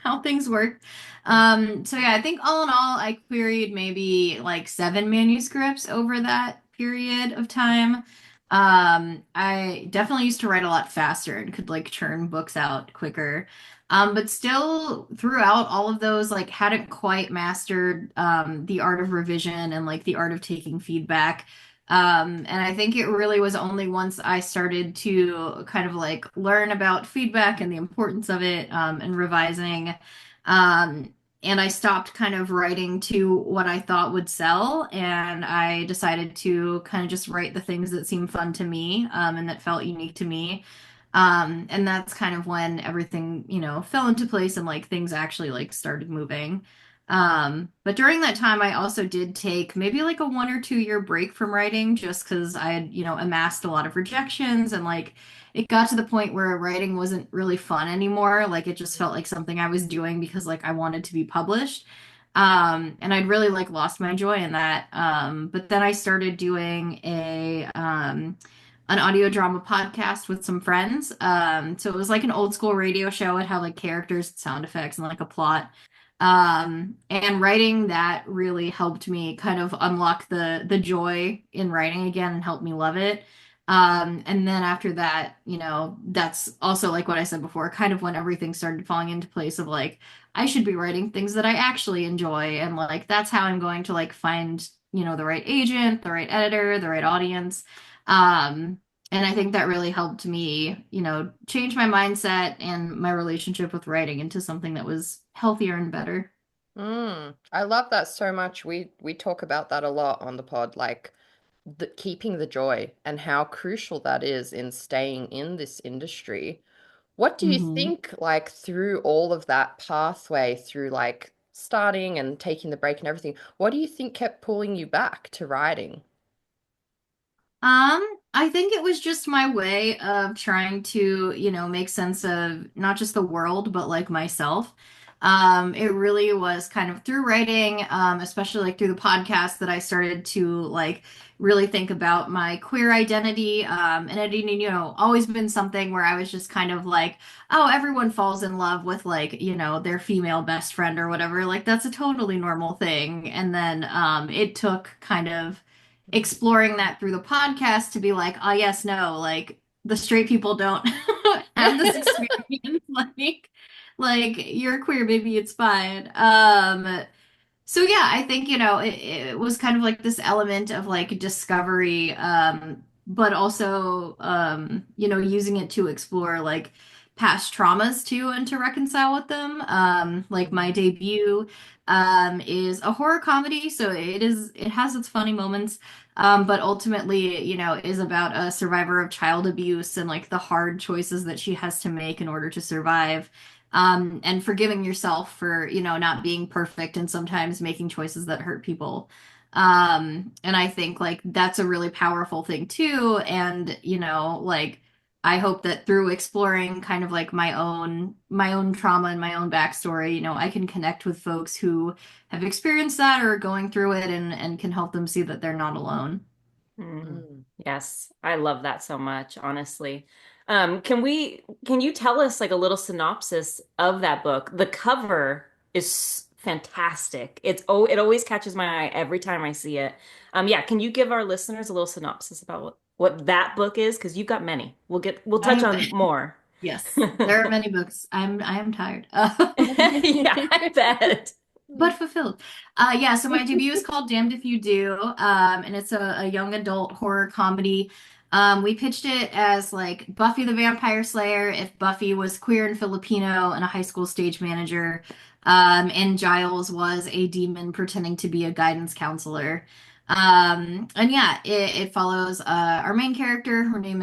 how things work. So yeah, I think all in all, I queried maybe like 7 manuscripts over that period of time. I definitely used to write a lot faster and could like churn books out quicker. But still throughout all of those, like hadn't quite mastered the art of revision and like the art of taking feedback. And I think it really was only once I started to kind of like learn about feedback and the importance of it, and revising. Um, and I stopped kind of writing to what I thought would sell, and I decided to kind of just write the things that seemed fun to me, and that felt unique to me. And that's kind of when everything, fell into place and like things actually like started moving. But during that time, I also did take maybe like a 1 or 2 year break from writing just because I had, amassed a lot of rejections and like it got to the point where writing wasn't really fun anymore. Like it just felt like something I was doing because like I wanted to be published. And I'd really like lost my joy in that. But then I started doing a an audio drama podcast with some friends. So it was like an old school radio show. It had like characters, sound effects, and like a plot. And writing that really helped me kind of unlock the joy in writing again and help me love it. And then after that, that's also like what I said before, kind of when everything started falling into place of like, I should be writing things that I actually enjoy. And like, that's how I'm going to like find, the right agent, the right editor, the right audience. Um, and I think that really helped me, change my mindset and my relationship with writing into something that was healthier and better. I love that so much. We talk about that a lot on the pod, like keeping the joy and how crucial that is in staying in this industry. What do you hmm think, like, through all of that pathway, through like starting and taking the break and everything, what do you think kept pulling you back to writing? I think it was just my way of trying to, make sense of not just the world, but like myself. It really was kind of through writing, especially like through the podcast that I started to like really think about my queer identity. And it, always been something where I was just kind of like, oh, everyone falls in love with like, their female best friend or whatever. Like that's a totally normal thing. And then it took kind of exploring that through the podcast to be like, oh yes, no, like the straight people don't have this experience. Like you're queer, maybe it's fine. So yeah, I think, it was kind of like this element of like discovery, but also using it to explore like past traumas too and to reconcile with them. Like my debut is a horror comedy, so it has its funny moments. But ultimately, is about a survivor of child abuse and like the hard choices that she has to make in order to survive, and forgiving yourself for, not being perfect and sometimes making choices that hurt people. And I think like that's a really powerful thing too. And, like I hope that through exploring kind of like my own trauma and my own backstory, I can connect with folks who have experienced that or are going through it and can help them see that they're not alone. Mm. Mm. Yes, I love that so much, honestly. Can you tell us like a little synopsis of that book? The cover is fantastic. It always catches my eye every time I see it. Yeah, can you give our listeners a little synopsis about what that book is? Because you've got many. We'll touch I on more. yes, there are many books. I am tired. Yeah, I bet. But fulfilled. Yeah, so my debut is called Damned If You Do, and it's a young adult horror comedy. We pitched it as like Buffy the Vampire Slayer if Buffy was queer and Filipino and a high school stage manager, and Giles was a demon pretending to be a guidance counselor. And yeah, it follows our main character. Her name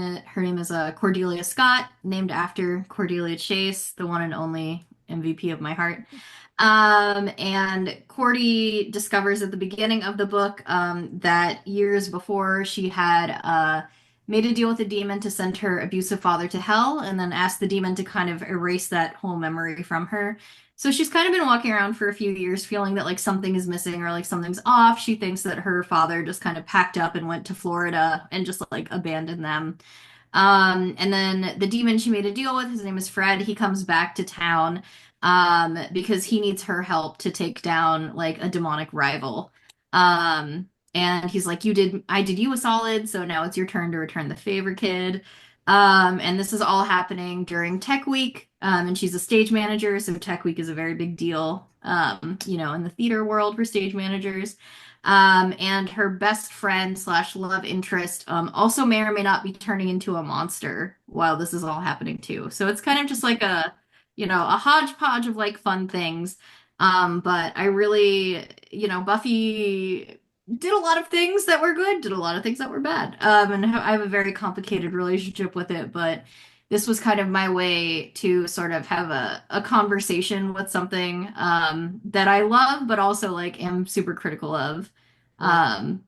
is Cordelia Scott, named after Cordelia Chase, the one and only MVP of my heart. And Cordy discovers at the beginning of the book that years before she had made a deal with a demon to send her abusive father to hell, and then asked the demon to kind of erase that whole memory from her. So she's kind of been walking around for a few years feeling that like something is missing or like something's off. She thinks that her father just kind of packed up and went to Florida and just like abandoned them. And then the demon she made a deal with, his name is Fred, he comes back to town because he needs her help to take down like a demonic rival. And he's like, I did you a solid, so now it's your turn to return the favor, kid. And this is all happening during Tech Week. And she's a stage manager, so Tech Week is a very big deal, in the theater world for stage managers. And her best friend slash love interest also may or may not be turning into a monster while this is all happening too. So it's kind of just like a hodgepodge of like fun things. But I really, Buffy did a lot of things that were good, did a lot of things that were bad. And I have a very complicated relationship with it, but this was kind of my way to sort of have a conversation with something that I love, but also like am super critical of. Um,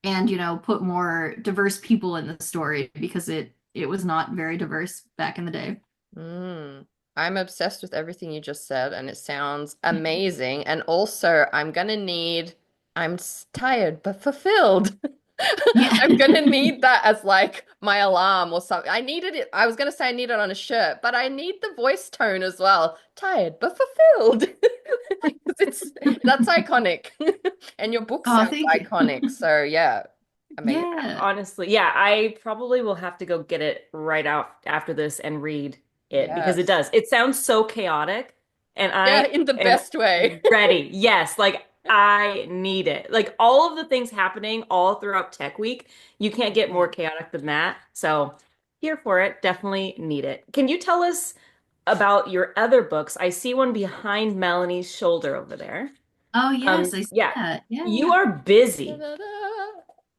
and put more diverse people in the story because it was not very diverse back in the day. Mm. I'm obsessed with everything you just said, and it sounds amazing. And also, tired but fulfilled. Yeah. I'm gonna need that as like my alarm or something. I needed it. I was gonna say I need it on a shirt, but I need the voice tone as well. Tired but fulfilled. It's that's iconic. And your book Oh, sounds thank you. iconic. So yeah, amazing. Yeah. Honestly, yeah, I probably will have to go get it right out after this and read it because it Yes. does. It sounds so chaotic and Yeah, I in the am best way. ready. Yes, like I need it. Like all of the things happening all throughout Tech Week, you can't get more chaotic than that. So here for it, definitely need it. Can you tell us about your other books? I see one behind Melanie's shoulder over there. Oh yes, I see Yeah, that. Yeah, you yeah. are busy. Da-da-da.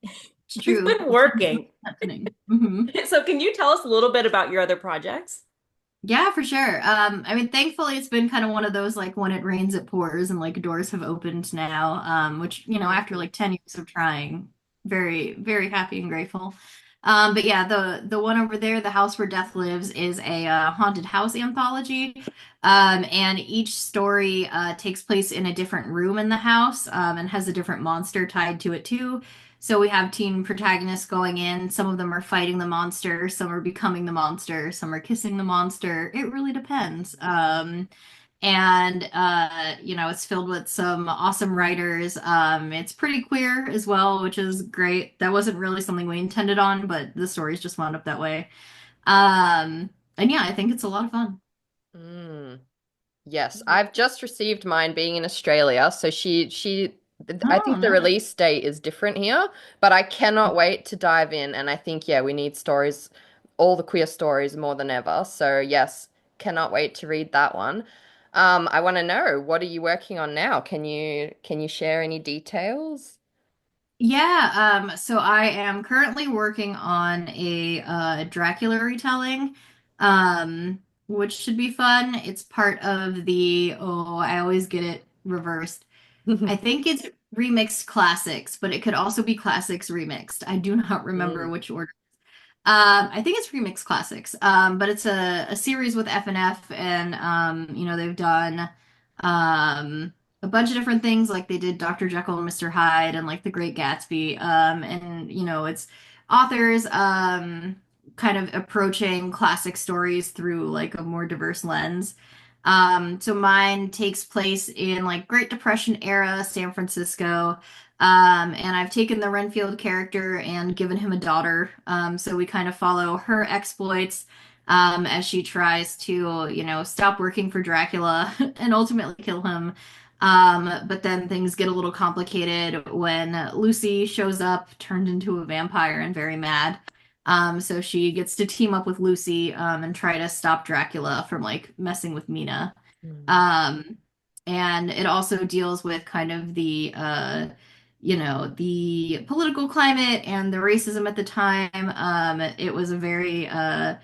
It's You've true. been Lots of working. happening. Hmm. So can you tell us a little bit about your other projects? Yeah, for sure. I mean, thankfully, it's been kind of one of those like when it rains, it pours, and like doors have opened now. Which after like 10 years of trying, very, very happy and grateful. But yeah, the one over there, The House Where Death Lives, is a haunted house anthology. And each story takes place in a different room in the house, and has a different monster tied to it too. So we have teen protagonists going in. Some of them are fighting the monster, some are becoming the monster, some are kissing the monster. It really depends. And it's filled with some awesome writers. It's pretty queer as well, which is great. That wasn't really something we intended on, but the stories just wound up that way. And yeah, I think it's a lot of fun. Mm. Yes, I've just received mine being in Australia. So I Oh, think the nice. release date is different here, but I cannot wait to dive in. And I think, yeah, we need stories, all the queer stories more than ever. So yes, cannot wait to read that one. I want to know, what are you working on now? Can you share any details? Yeah, so I am currently working on a Dracula retelling, which should be fun. It's part of I always get it reversed. I think it's remixed classics, but it could also be classics remixed. I do not remember Mm. which order. I think it's Remix Classics. But it's a series with FNF, and they've done a bunch of different things. Like they did Dr. Jekyll and Mr. Hyde and like The Great Gatsby. And it's authors kind of approaching classic stories through like a more diverse lens. So mine takes place in like Great Depression era San Francisco. And I've taken the Renfield character and given him a daughter. So we kind of follow her exploits as she tries to, stop working for Dracula and ultimately kill him. But then things get a little complicated when Lucy shows up, turned into a vampire and very mad. So she gets to team up with Lucy and try to stop Dracula from like messing with Mina. Mm. Um, and it also deals with kind of the political climate and the racism at the time. It was a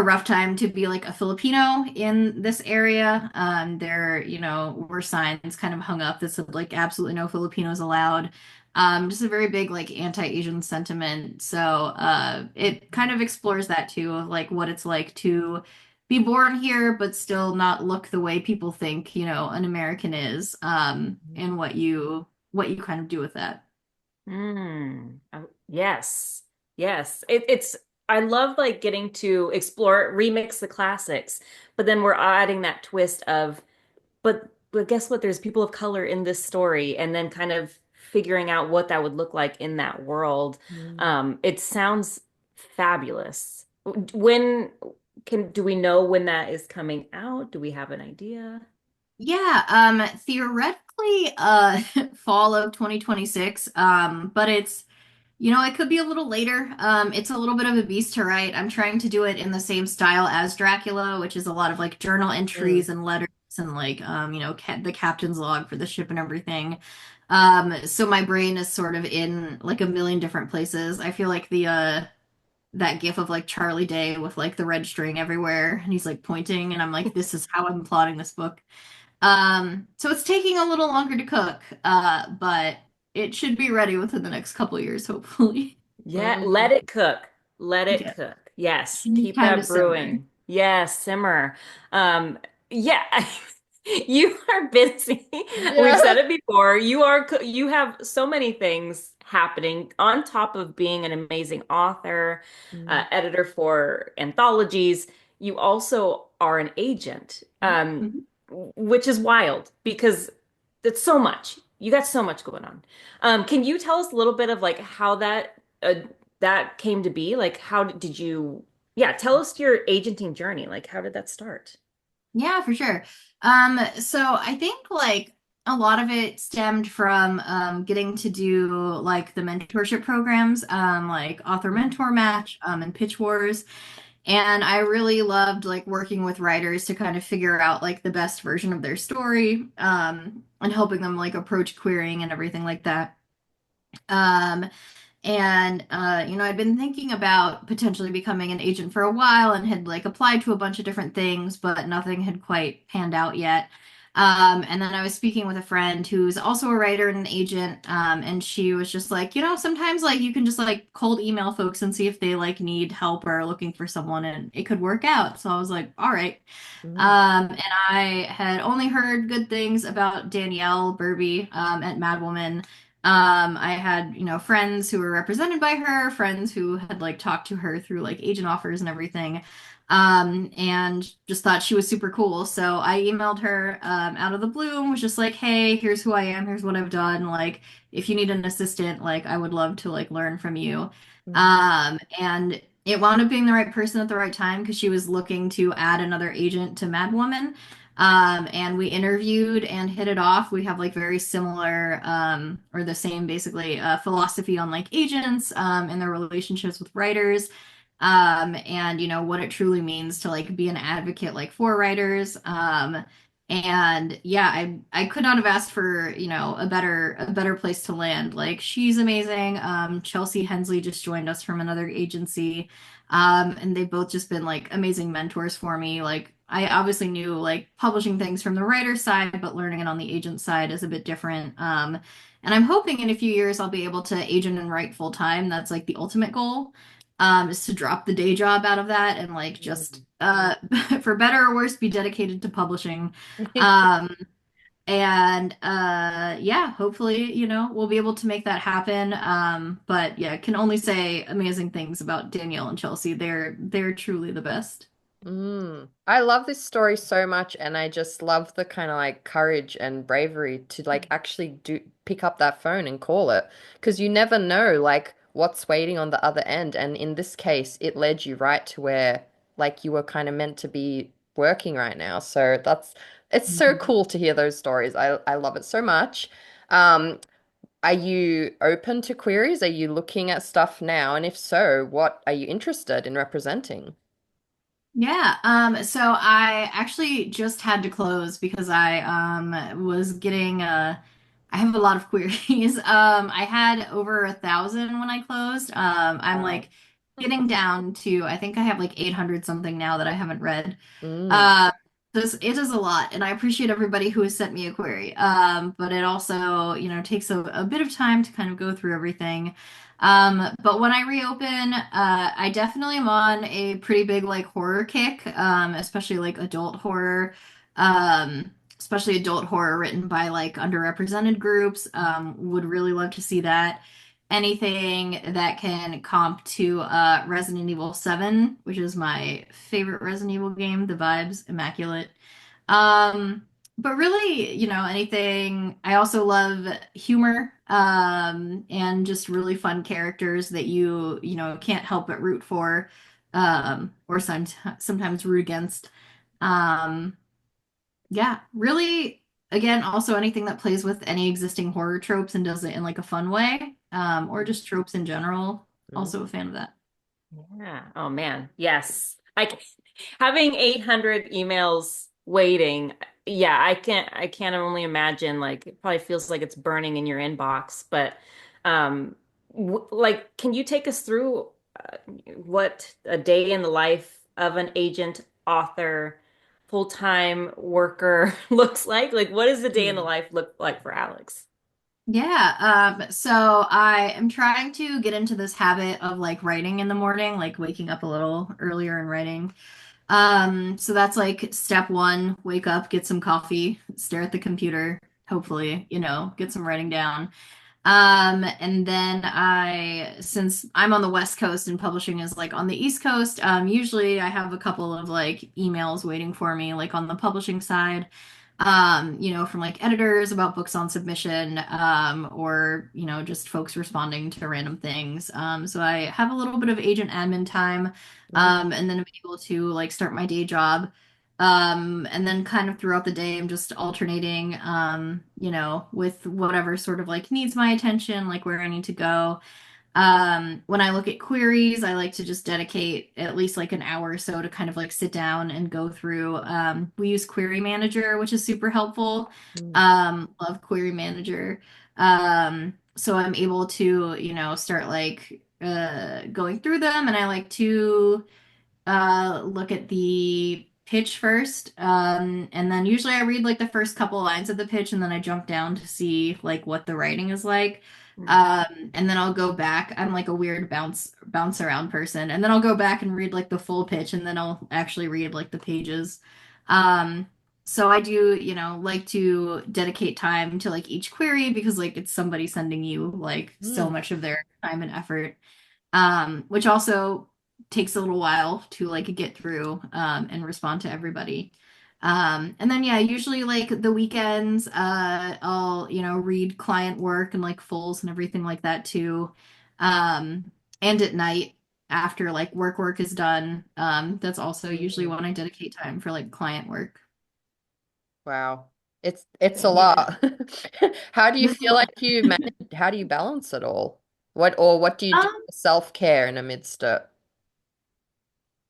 rough time to be like a Filipino in this area. There, were signs kind of hung up that said like absolutely no Filipinos allowed. Just a very big like anti-Asian sentiment. So it kind of explores that too of like what it's like to be born here but still not look the way people think, an American is, and what you kind of do with that. Yes. Yes. It's I love like getting to explore, remix the classics, but then we're adding that twist of, but guess what? There's people of color in this story, and then kind of figuring out what that would look like in that world. Mm. It sounds fabulous. When do we know when that is coming out? Do we have an idea? Yeah, theoretically, fall of 2026. But it could be a little later. It's a little bit of a beast to write. I'm trying to do it in the same style as Dracula, which is a lot of like journal Mm. entries and letters and like, the captain's log for the ship and everything. So my brain is sort of in like a million different places. I feel like that gif of like Charlie Day with like the red string everywhere, and he's like pointing, and I'm like, this is how I'm plotting this book. So it's taking a little longer to cook, but it should be ready within the next couple years, hopefully. Yeah, let Mm. it cook. Let it Yeah, cook. Yes, you need keep time to that simmer. brewing. Yes, simmer. Yeah, you are busy. We've Yeah. said it before. You have so many things happening on top of being an amazing author, Mm. editor for anthologies. You also are an agent, Mhm. which is wild because it's so much. You got so much going on. Can you tell us a little bit of like how that came to be? Like, did you, yeah, tell us your agenting journey. Like, how did that start? Yeah, for sure. So I think like a lot of it stemmed from getting to do like the mentorship programs, like author mentor match, and pitch wars. And I really loved like working with writers to kind of figure out like the best version of their story, and helping them like approach querying and everything like that. Um, and I'd been thinking about potentially becoming an agent for a while and had like applied to a bunch of different things, but nothing had quite panned out yet. And then I was speaking with a friend who's also a writer and an agent, and she was just like, sometimes like you can just like cold email folks and see if they like need help or are looking for someone, and it could work out. So I was like, all right. Mm, And I had only heard good things about Danielle Burby at Madwoman. I had, friends who were represented by her, friends who had like talked to her through like agent offers and everything. And just thought she was super cool. So I emailed her out of the blue and was just like, hey, here's who I am, here's what I've done. Like, if you need an assistant, like I would love to like learn from you. mm, And it wound up being the right person at the right time because she was looking to add another agent to Madwoman. And we interviewed and hit it off. We have like very similar, or the same basically, philosophy on like agents, and their relationships with writers. And what it truly means to like be an advocate like for writers. And yeah, I could not have asked for, a better place to land. Like she's amazing. Chelsea Hensley just joined us from another agency. And they've both just been like amazing mentors for me. Like I obviously knew like publishing things from the writer side, but learning it on the agent side is a bit different. And I'm hoping in a few years I'll be able to agent and write full time. That's like the ultimate goal, is to drop the day job out of that and like just for better or worse be dedicated to publishing. mm. Um, and yeah, hopefully, we'll be able to make that happen. But yeah, can only say amazing things about Danielle and Chelsea. They're truly the best. I love this story so much, and I just love the kind of like courage and bravery to like actually do pick up that phone and call it, because you never know like what's waiting on the other end. And in this case, it led you right to where like you were kind of meant to be working right now. So it's so Mhm. cool to hear those stories. I love it so much. Um, are you open to queries? Are you looking at stuff now? And if so, what are you interested in representing? Yeah, so I actually just had to close because I was getting I have a lot of queries. I had over 1,000 when I closed. I'm Wow. like getting down to I think I have like 800 something now that I haven't read. Mm, Uh, it is a lot, and I appreciate everybody who has sent me a query. But it also, takes a bit of time to kind of go through everything. But when I reopen, I definitely am on a pretty big like horror kick, especially like adult horror, especially adult horror written by like underrepresented groups. Would really love to see that. Anything that can comp to Resident Evil 7, which is my favorite Resident Evil game. The vibes, immaculate. Um, but really, anything. I also love humor, and just really fun characters that you can't help but root for, or sometimes root against. Um, yeah, really, again, also anything that plays with any existing horror tropes and does it in like a fun way, or just tropes in general. mm, Also a fan of that. Yeah. Oh man. Yes. Having 800 emails waiting. Yeah, I can't only imagine like it probably feels like it's burning in your inbox, but like can you take us through what a day in the life of an agent, author, full-time worker looks like? Like what does the day in the mm, life look like for Alex? Yeah, so I am trying to get into this habit of like writing in the morning, like waking up a little earlier and writing. So that's like step one, wake up, get some coffee, stare at the computer, hopefully, get some writing down. And then since I'm on the West Coast and publishing is like on the East Coast, usually I have a couple of like emails waiting for me, like on the publishing side, from like editors about books on submission, or, just folks responding to random things. So I have a little bit of agent admin time, mm, and then I'm able to like start my day job. And then kind of throughout the day, I'm just alternating, with whatever sort of like needs my attention, like where I need to go. When I look at queries, I like to just dedicate at least like an hour or so to kind of like sit down and go through. We use Query Manager, which is super helpful. Mm. Love Query Manager. So I'm able to, start like going through them, and I like to look at the pitch first. And then usually I read like the first couple lines of the pitch and then I jump down to see like what the writing is like. And then I'll go back. I'm like a weird bounce around person. And then I'll go back and read like the full pitch and then I'll actually read like the pages. Um, so I do, like to dedicate time to like each query because like it's somebody sending you like so Mm. much of their time and effort, which also takes a little while to like get through and respond to everybody. And then yeah, usually like the weekends, I'll read client work and like fulls and everything like that too. And at night after like work is done, that's also usually Mm. when I dedicate time for like client work. Wow. It's a Yeah. lot. How do you feel like you manage, how do you balance it all? What do you do Um, for self-care in amidst it?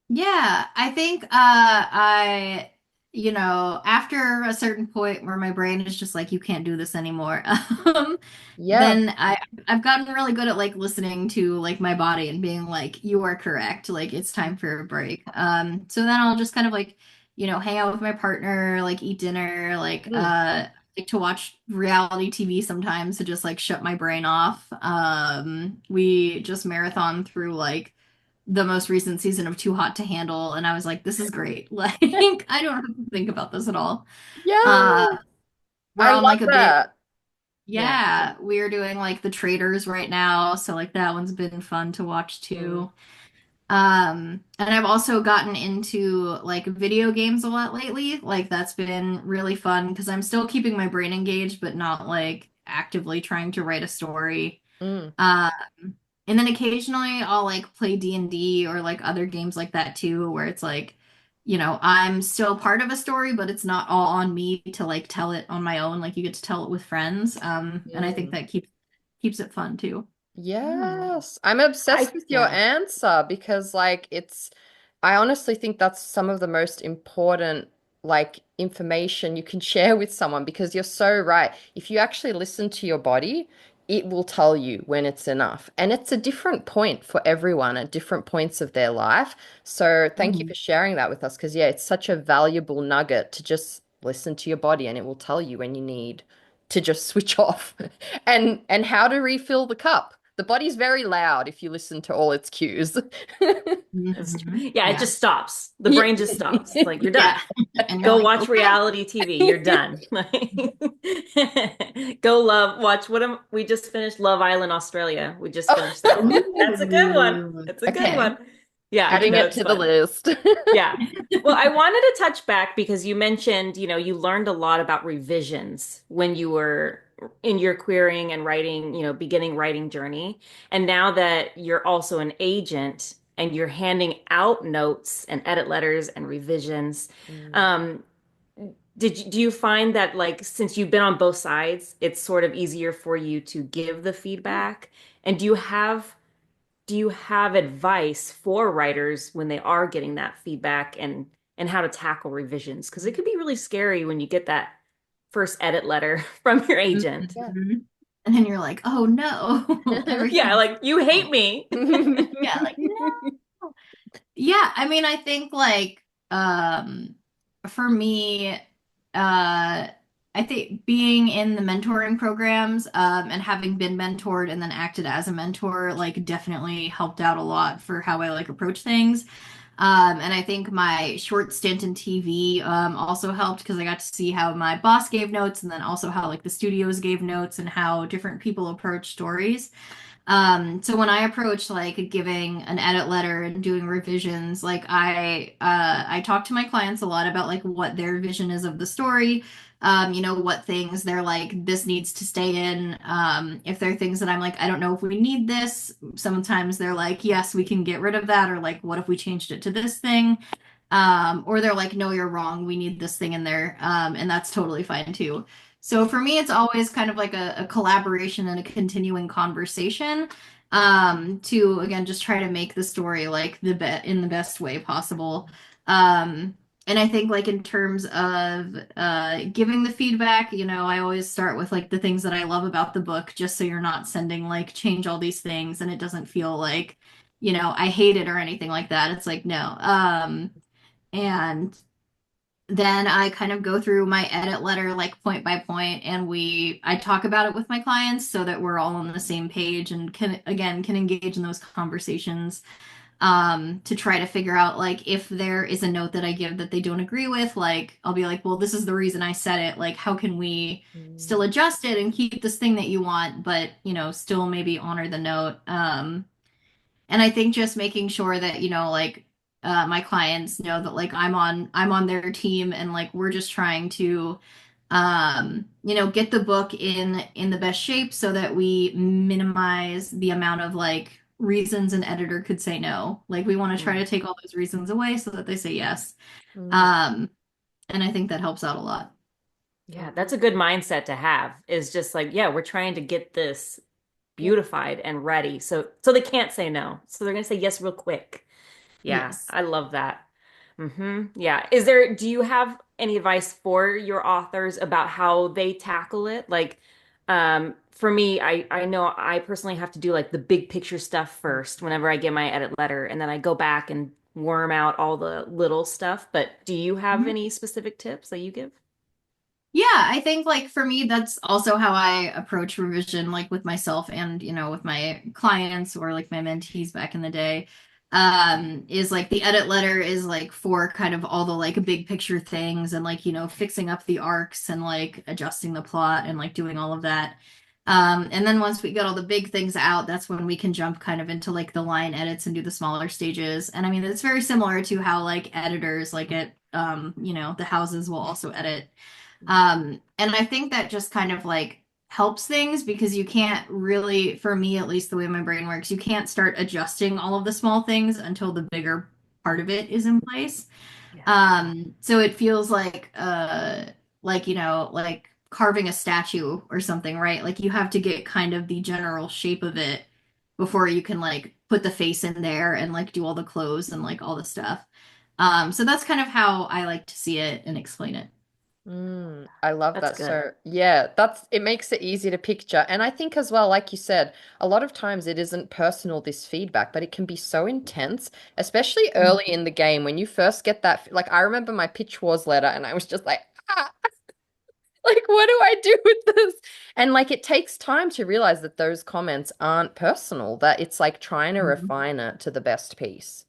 Yeah, I think after a certain point where my brain is just like, you can't do this anymore, Yeah. then I've gotten really good at like listening to like my body and being like, you are correct, like it's time for a break. So then I'll just kind of like, hang out with my partner, like eat dinner, Mm. like to watch reality TV sometimes to just like shut my brain off. We just marathon through like the most recent season of Too Hot to Handle, and I was like, this is great. Like, I don't have to think about this at all. Yeah. Uh, we're I on like love a big, that. Yeah. yeah, we're doing like the Traders right now, so like that one's been fun to watch Mm. too. And I've also gotten into like video games a lot lately. Like that's been really fun because I'm still keeping my brain engaged, but not like actively trying to write a story. Mm. Um, and then occasionally I'll like play D&D or like other games like that too, where it's like, I'm still part of a story, but it's not all on me to like tell it on my own. Like you get to tell it with friends. And I think Mm. that keeps it fun too. Hmm. Yes, I'm obsessed with your Yeah. answer because I honestly think that's some of the most important information you can share with someone because you're so right. If you actually listen to your body, it will tell you when it's enough. And it's a different point for everyone at different points of their life. So thank you Mhm. for sharing that with us because yeah, it's such a valuable nugget to just listen to your body and it will tell you when you need to just switch off and how to refill the cup. The body's very loud if you listen to all its cues. That's true. Mhm. Yeah, it Yeah. just stops. The Yeah. brain just stops. It's like you're done. Yeah. And you're Go like, watch okay. reality TV. You're done. Go watch we just finished Love Island Australia. We just finished that one. That's a good one. Ooh. It's a good Okay. one. Yeah, Adding no, it it's to the fun. list. Yeah. Well, I wanted to touch back because you mentioned, you learned a lot about revisions when you were in your querying and writing, beginning writing journey. And now that you're also an agent and you're handing out notes and edit letters and revisions, Mm. um, do you find that like since you've been on both sides, it's sort of easier for you to give the feedback? And do you have advice for writers when they are getting that feedback and how to tackle revisions? Because it could be really scary when you get that first edit letter from your agent. Yeah. Mhm. And then you're like, oh no, Yeah, everything. like you hate me. Yeah, like no. Yeah, I mean, I think like for me, I think being in the mentoring programs and having been mentored and then acted as a mentor like definitely helped out a lot for how I like approach things. And I think my short stint in TV also helped because I got to see how my boss gave notes and then also how like the studios gave notes and how different people approach stories. So when I approach like giving an edit letter and doing revisions, like I talk to my clients a lot about like what their vision is of the story. What things they're like, this needs to stay in. If there are things that I'm like, I don't know if we need this. Sometimes they're like, yes, we can get rid of that, or like, what if we changed it to this thing? Or they're like, no, you're wrong. We need this thing in there. And that's totally fine too. So for me, it's always kind of like a collaboration and a continuing conversation, to again just try to make the story like in the best way possible. Um, and I think like in terms of giving the feedback, I always start with like the things that I love about the book, just so you're not sending like change all these things and it doesn't feel like, I hate it or anything like that. It's like no. And then I kind of go through my edit letter like point by point, and I talk about it with my clients so that we're all on the same page and can engage in those conversations, to try to figure out like if there is a note that I give that they don't agree with, like I'll be like, well, this is the reason I said it, like how can we still Mm, adjust it and keep this thing that you want, but still maybe honor the note. And I think just making sure that, like my clients know that like I'm on their team, and like we're just trying to get the book in the best shape so that we minimize the amount of like reasons an editor could say no. Like we want to try Mm. to take all those reasons away so that they say yes. mm, Um and I think that helps out a lot. Yeah, that's mm. a good mindset to have. Is just like, yeah, we're trying to get this beautified and ready. So they can't say no. So they're gonna say yes real quick. Yeah, Yes. I love that. Yeah. Do you have any advice for your authors about how they tackle it? Like, for me, I know I personally have to do like the big picture stuff first whenever I get my edit letter, and then I go back and worm out all the little stuff. But do you have Mhm. any specific tips that you give? Yeah, I think like for me, that's also how I approach revision, like with myself and, with my clients or like my mentees back in the day. Is like the edit letter is like for kind of all the like big picture things and like, fixing up the arcs and like adjusting the plot and like doing all of that. And then once we get all the big things out, that's when we can jump kind of into like the line edits and do the smaller stages. And I mean, it's very similar to how like editors like it, the houses will also edit. And I think that just kind of like helps things because you can't really, for me at least, the way my brain works, you can't start adjusting all of the small things until the bigger part of it is in place. Yeah. So it feels like, like carving a statue or something, right? Like you have to get kind of the general shape of it before you can like put the face in there and like do all the clothes and like all the stuff. So that's kind of how I like to see it and explain it. I love That's that. good. So, yeah, it makes it easy to picture. And I think as well, like you said, a lot of times it isn't personal, this feedback, but it can be so intense, especially early in the game when you first get that. Like, I remember my Pitch Wars letter, and I was just like, ah, like, what do I do with this? And like, it takes time to realize that those comments aren't personal, that it's like trying to Mhm. refine it to the best piece.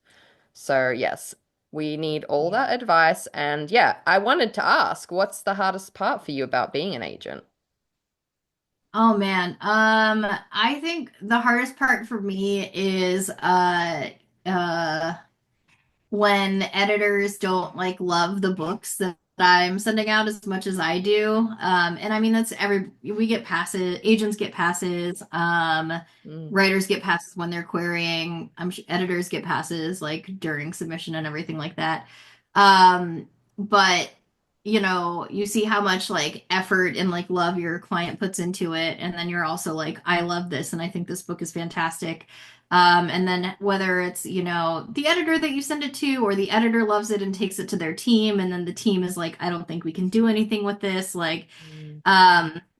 So, yes, we need all Yeah. that advice. And yeah, I wanted to ask, what's the hardest part for you about being an agent? Oh man. I think the hardest part for me is uh when editors don't like love the books that I'm sending out as much as I do. And I mean that's we get passes, agents get passes, Mm, writers get passes when they're querying. Editors get passes like during submission and everything like that. But you see how much like effort and like love your client puts into it, and then you're also like, I love this and I think this book is fantastic. And then whether it's, the editor that you send it to, or the editor loves it and takes it to their team, and then the team is like, I don't think we can do anything with this. Like, mm,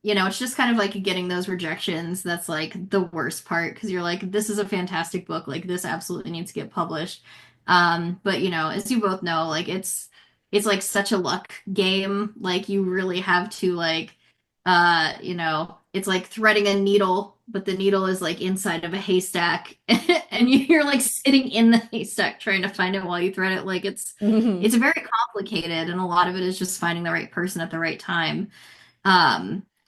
it's just kind of like getting those rejections. That's like the worst part because you're like, this is a fantastic book. Like, this absolutely needs to get published. But as you both know, like it's like such a luck game. Like you really have to like it's like threading a needle, but the needle is like inside of a haystack and you're like sitting in the haystack trying to find it while you thread it. Like mm, it's very complicated, and a lot of it is just finding the right person at the right time.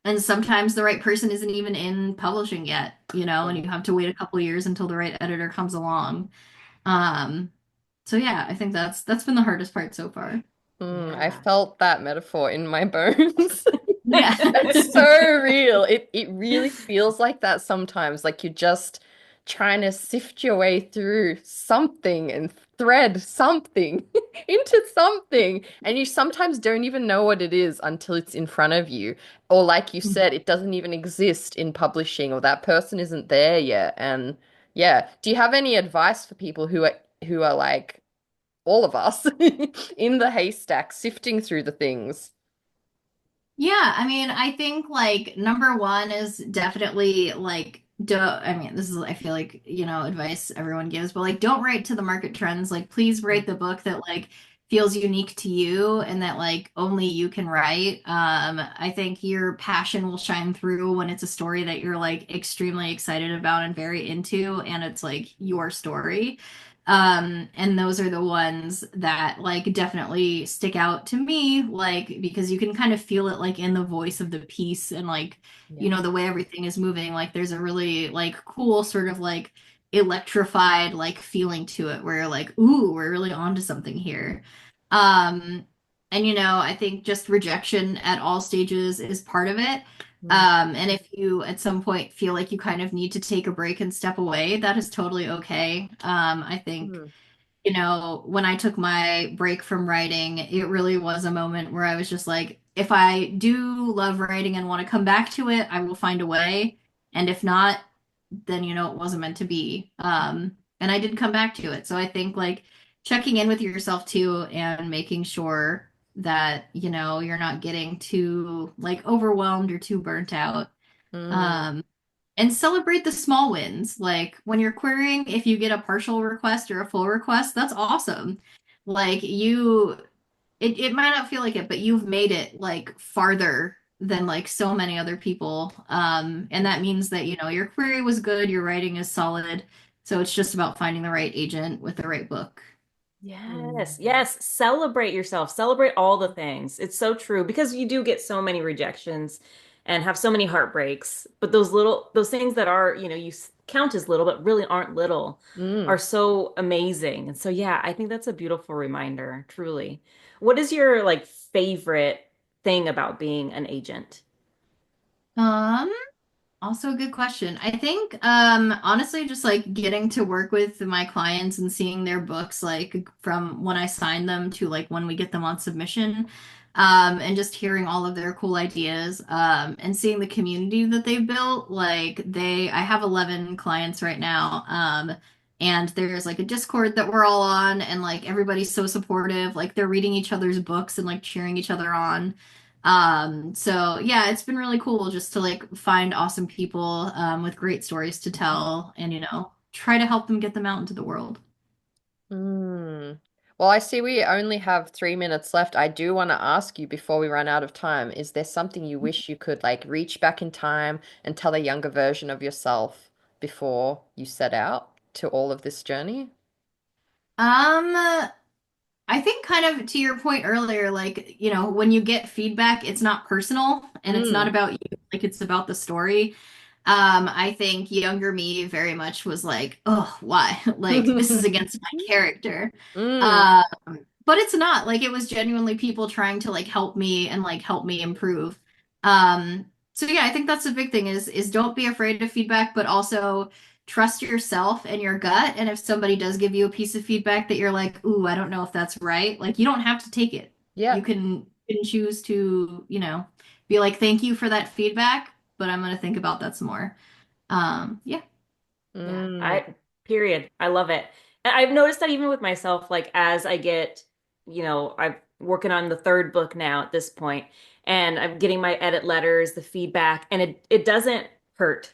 And sometimes the right person isn't even in publishing yet, and mm, you have to wait a couple years until the right editor comes along. Um, so yeah, I think that's been the hardest part so far. I Yeah. felt that metaphor in my bones. Yeah. It's so real. It really feels like that sometimes. Like you're just trying to sift your way through something and thread something into something, and you sometimes don't even know what it is until it's in front of you. Or like you said, it doesn't even exist in publishing, or that person isn't there yet. And yeah, do you have any advice for people who are like all of us in the haystack sifting through the things? Yeah, I mean, I think like number one is definitely like don't I mean, this is I feel like, advice everyone gives, but like don't write to the market trends. Like please write the book that like feels unique to you and that like only you can write. I think your passion will shine through when it's a story that you're like extremely excited about and very into and it's like your story. And those are the ones that like definitely stick out to me, like because you can kind of feel it like in the voice of the piece and like, Yeah. the way everything is moving. Like there's a really like cool sort of like electrified like feeling to it where you're like, ooh, we're really onto something here. Um, and I think just rejection at all stages is part of it. Mm, And if you at some point feel like you kind of need to take a break and step away, that is totally okay. I think, mm, when I took my break from writing, it really was a moment where I was just like, if I do love writing and want to come back to it, I will find a way. And if not, then, it wasn't meant to be. And I did come back to it. So I think like checking in with yourself too and making sure that, you're not getting too like overwhelmed or too burnt out. mm. Um, and celebrate the small wins. Like when you're querying, if you get a partial request or a full request, that's awesome. Like it might not feel like it, but you've made it like farther than like so many other people. And that means that, your query was good, your writing is solid. So it's just about finding the right agent with the right book. Yes, Mm. yes. Celebrate yourself. Celebrate all the things. It's so true because you do get so many rejections and have so many heartbreaks. But those things that are, count as little, but really aren't little, are Mm. so amazing. And so, yeah, I think that's a beautiful reminder, truly. What is your like favorite thing about being an agent? Um, Also a good question. I think honestly just like getting to work with my clients and seeing their books like from when I sign them to like when we get them on submission and just hearing all of their cool ideas and seeing the community that they've built like I have 11 clients right now and there's like a Discord that we're all on and like everybody's so supportive like they're reading each other's books and like cheering each other on. So yeah, it's been really cool just to like find awesome people with great stories to tell and try to help them get them out into the world. Mm. Well, I see we only have 3 minutes left. I do want to ask you before we run out of time, is there something you wish you could like reach back in time and tell a younger version of yourself before you set out to all of this journey? Um, I think kind of to your point earlier, like, when you get feedback, it's not personal and it's not Mm. about you, like it's about the story. I think younger me very much was like, oh, why? Like, this is against my character. Mm. Um, but it's not. Like, it was genuinely people trying to like help me and like help me improve. So yeah, I think that's the big thing is don't be afraid of feedback, but also trust yourself and your gut. And if somebody does give you a piece of feedback that you're like, ooh, I don't know if that's right, like you don't have to take it. Yeah. You can choose to, be like, thank you for that feedback, but I'm gonna think about that some more. Yeah. Yeah, Mm. period. I love it. And I've noticed that even with myself, like as I get, I'm working on the third book now at this point, and I'm getting my edit letters, the feedback, and it doesn't hurt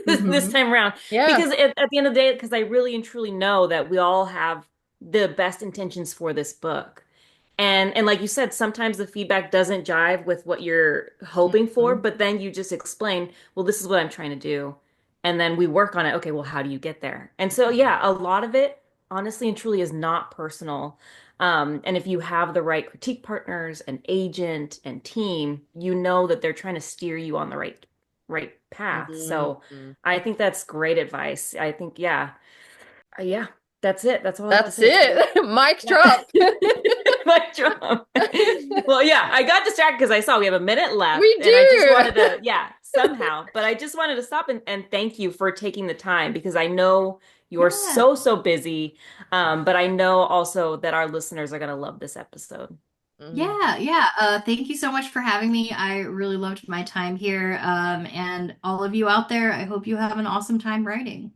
this Hmm. time around Yeah. because at the end of the day, because I really and truly know that we all have the best intentions for this book. And like you said, sometimes the feedback doesn't jive with what you're hoping for, Mhm. but then you just explain, well, this is what I'm trying to do. And then we work on it. Okay, well, how do you get there? And so, yeah, a lot of it, honestly and truly, is not personal. And if you have the right critique partners, an agent, and team, you know that they're trying to steer you on the right path. So Mm. I think that's great advice. I think, yeah, yeah, that's it. That's all I have to That's say. It's great. it. Mic Yeah. drop. My job. Well, yeah, I got distracted because I saw we have a minute left We and I just wanted do. to, yeah, somehow, but I just wanted to stop and thank you for taking the time because I know You are Yeah. so, so busy. But I know also that our listeners are going to love this episode. Mhm. Yeah, yeah. Thank you so much for having me. I really loved my time here. And all of you out there, I hope you have an awesome time writing.